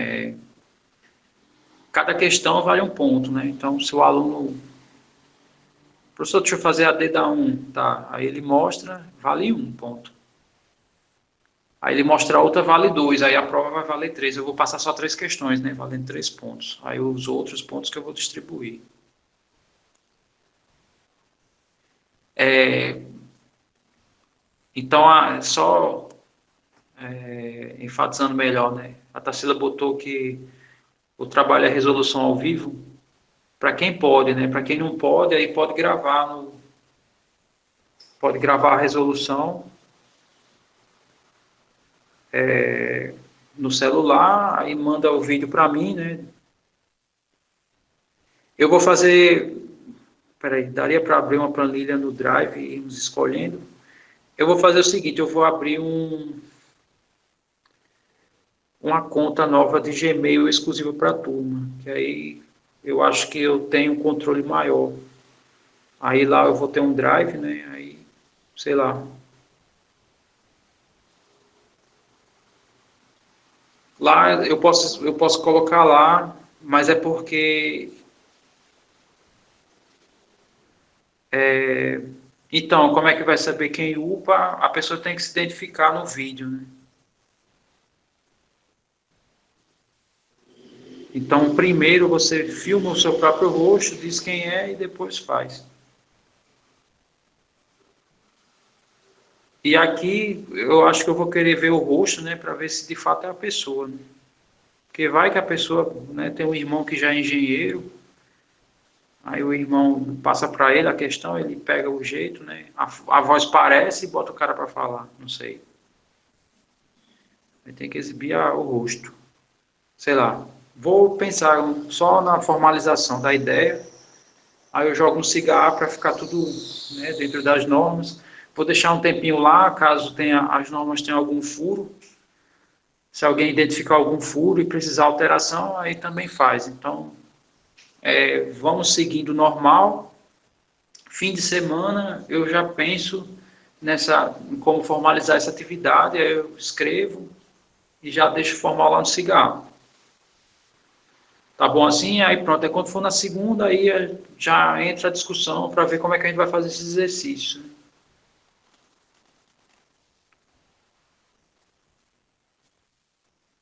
[SPEAKER 1] cada questão vale um ponto, né? Então, se o aluno... Professor, deixa eu fazer a D da 1, tá? Aí ele mostra, vale 1 ponto. Aí ele mostra a outra, vale 2, aí a prova vai valer 3. Eu vou passar só 3 questões, né? Valendo 3 pontos. Aí os outros pontos que eu vou distribuir. Então, só enfatizando melhor, né? A Tarsila botou que o trabalho é resolução ao vivo. Para quem pode, né? Para quem não pode, aí pode gravar pode gravar a resolução no celular, aí manda o vídeo para mim, né? Eu vou fazer... Peraí, daria para abrir uma planilha no Drive e irmos escolhendo? Eu vou fazer o seguinte, eu vou abrir uma conta nova de Gmail exclusiva para a turma, que aí eu acho que eu tenho um controle maior. Aí lá eu vou ter um Drive, né? Aí, sei lá. Lá eu posso colocar lá, mas é porque... Então, como é que vai saber quem upa? A pessoa tem que se identificar no vídeo, né? Então, primeiro você filma o seu próprio rosto, diz quem é e depois faz. E aqui eu acho que eu vou querer ver o rosto, né, para ver se de fato é a pessoa, né? Porque vai que a pessoa, né, tem um irmão que já é engenheiro, aí o irmão passa para ele a questão, ele pega o jeito, né? A voz parece e bota o cara para falar, não sei. Aí tem que exibir o rosto. Sei lá. vou pensar só na formalização da ideia, aí eu jogo um cigarro para ficar tudo, né, dentro das normas. Vou deixar um tempinho lá, caso as normas tenham algum furo. Se alguém identificar algum furo e precisar alteração, aí também faz. Então, vamos seguindo normal. Fim de semana, eu já penso em como formalizar essa atividade, aí eu escrevo e já deixo formal lá no cigarro. Tá bom assim? Aí pronto, quando for na segunda, aí já entra a discussão para ver como é que a gente vai fazer esse exercício.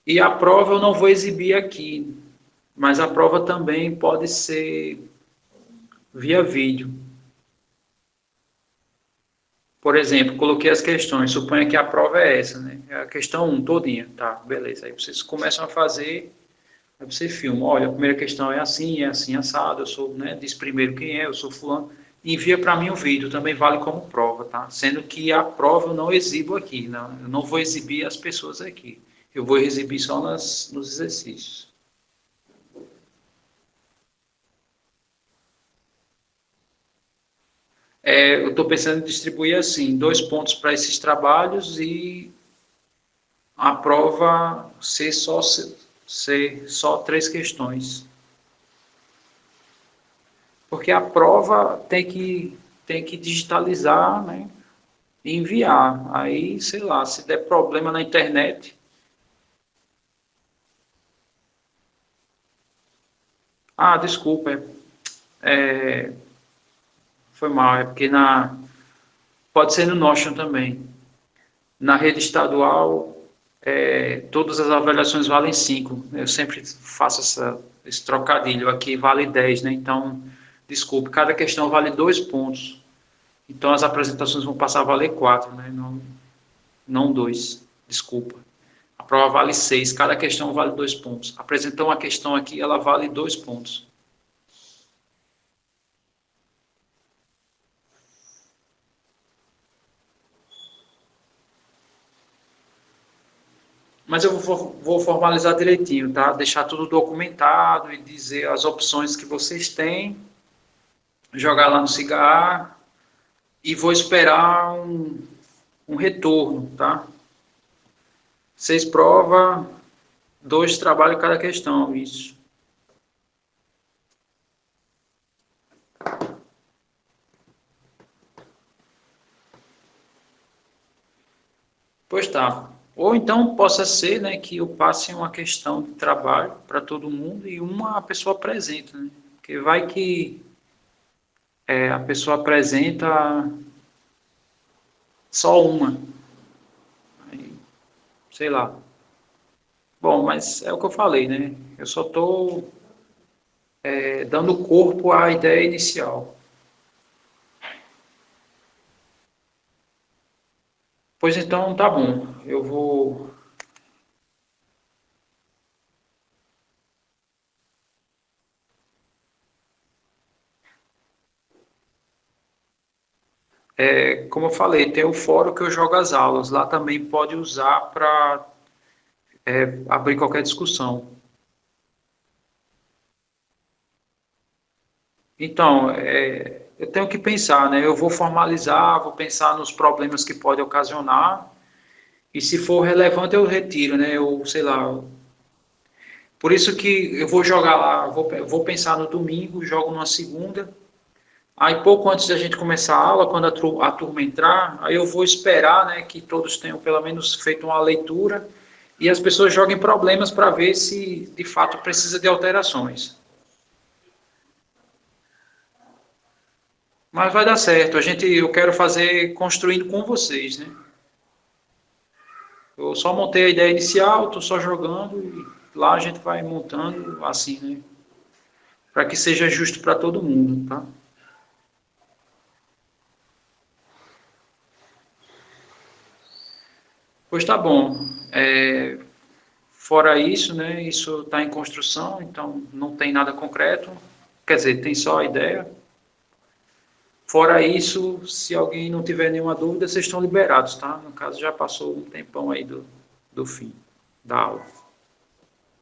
[SPEAKER 1] E a prova eu não vou exibir aqui, mas a prova também pode ser via vídeo. Por exemplo, coloquei as questões, suponha que a prova é essa, né? É a questão 1 todinha, tá, beleza. Aí vocês começam a fazer, aí você filma, olha, a primeira questão é assim, assado, eu sou, né, diz primeiro quem é, eu sou fulano, e envia para mim o vídeo, também vale como prova, tá? Sendo que a prova eu não exibo aqui, não, eu não vou exibir as pessoas aqui, eu vou exibir só nos exercícios. Eu estou pensando em distribuir assim, 2 pontos para esses trabalhos e a prova ser só 3 questões. Porque a prova tem que digitalizar, né, e enviar. Aí, sei lá, se der problema na internet. Ah, desculpa, é, foi mal, é porque pode ser no Notion também. Na rede estadual, todas as avaliações valem 5. Eu sempre faço esse trocadilho. Aqui vale 10, né? Então, desculpe, cada questão vale 2 pontos. Então, as apresentações vão passar a valer 4, né? Não 2. Desculpa. A prova vale 6. Cada questão vale 2 pontos. Apresentar uma questão aqui, ela vale 2 pontos. Mas eu vou formalizar direitinho, tá? Deixar tudo documentado e dizer as opções que vocês têm, jogar lá no Cigar e vou esperar um retorno, tá? 6 provas, 2 trabalhos cada questão, isso. Pois tá. Ou então possa ser, né, que eu passe uma questão de trabalho para todo mundo e uma pessoa apresenta, né? Porque vai que a pessoa apresenta só uma, aí, sei lá. Bom, mas é o que eu falei, né? Eu só estou dando corpo à ideia inicial. Pois então, tá bom. Eu vou. Como eu falei, tem o fórum que eu jogo as aulas. Lá também pode usar para abrir qualquer discussão. Então, eu tenho que pensar, né? Eu vou formalizar, vou pensar nos problemas que pode ocasionar. E se for relevante, eu retiro, né? Eu, sei lá. Por isso que eu vou jogar lá, vou pensar no domingo, jogo numa segunda. Aí pouco antes da gente começar a aula, quando a turma entrar, aí eu vou esperar, né, que todos tenham pelo menos feito uma leitura e as pessoas joguem problemas para ver se de fato precisa de alterações. Mas vai dar certo. Eu quero fazer construindo com vocês, né? Eu só montei a ideia inicial, estou só jogando e lá a gente vai montando assim, né? Para que seja justo para todo mundo, tá? Pois tá bom. Fora isso, né? Isso está em construção, então não tem nada concreto. Quer dizer, tem só a ideia. Fora isso, se alguém não tiver nenhuma dúvida, vocês estão liberados, tá? No caso, já passou um tempão aí do fim da aula.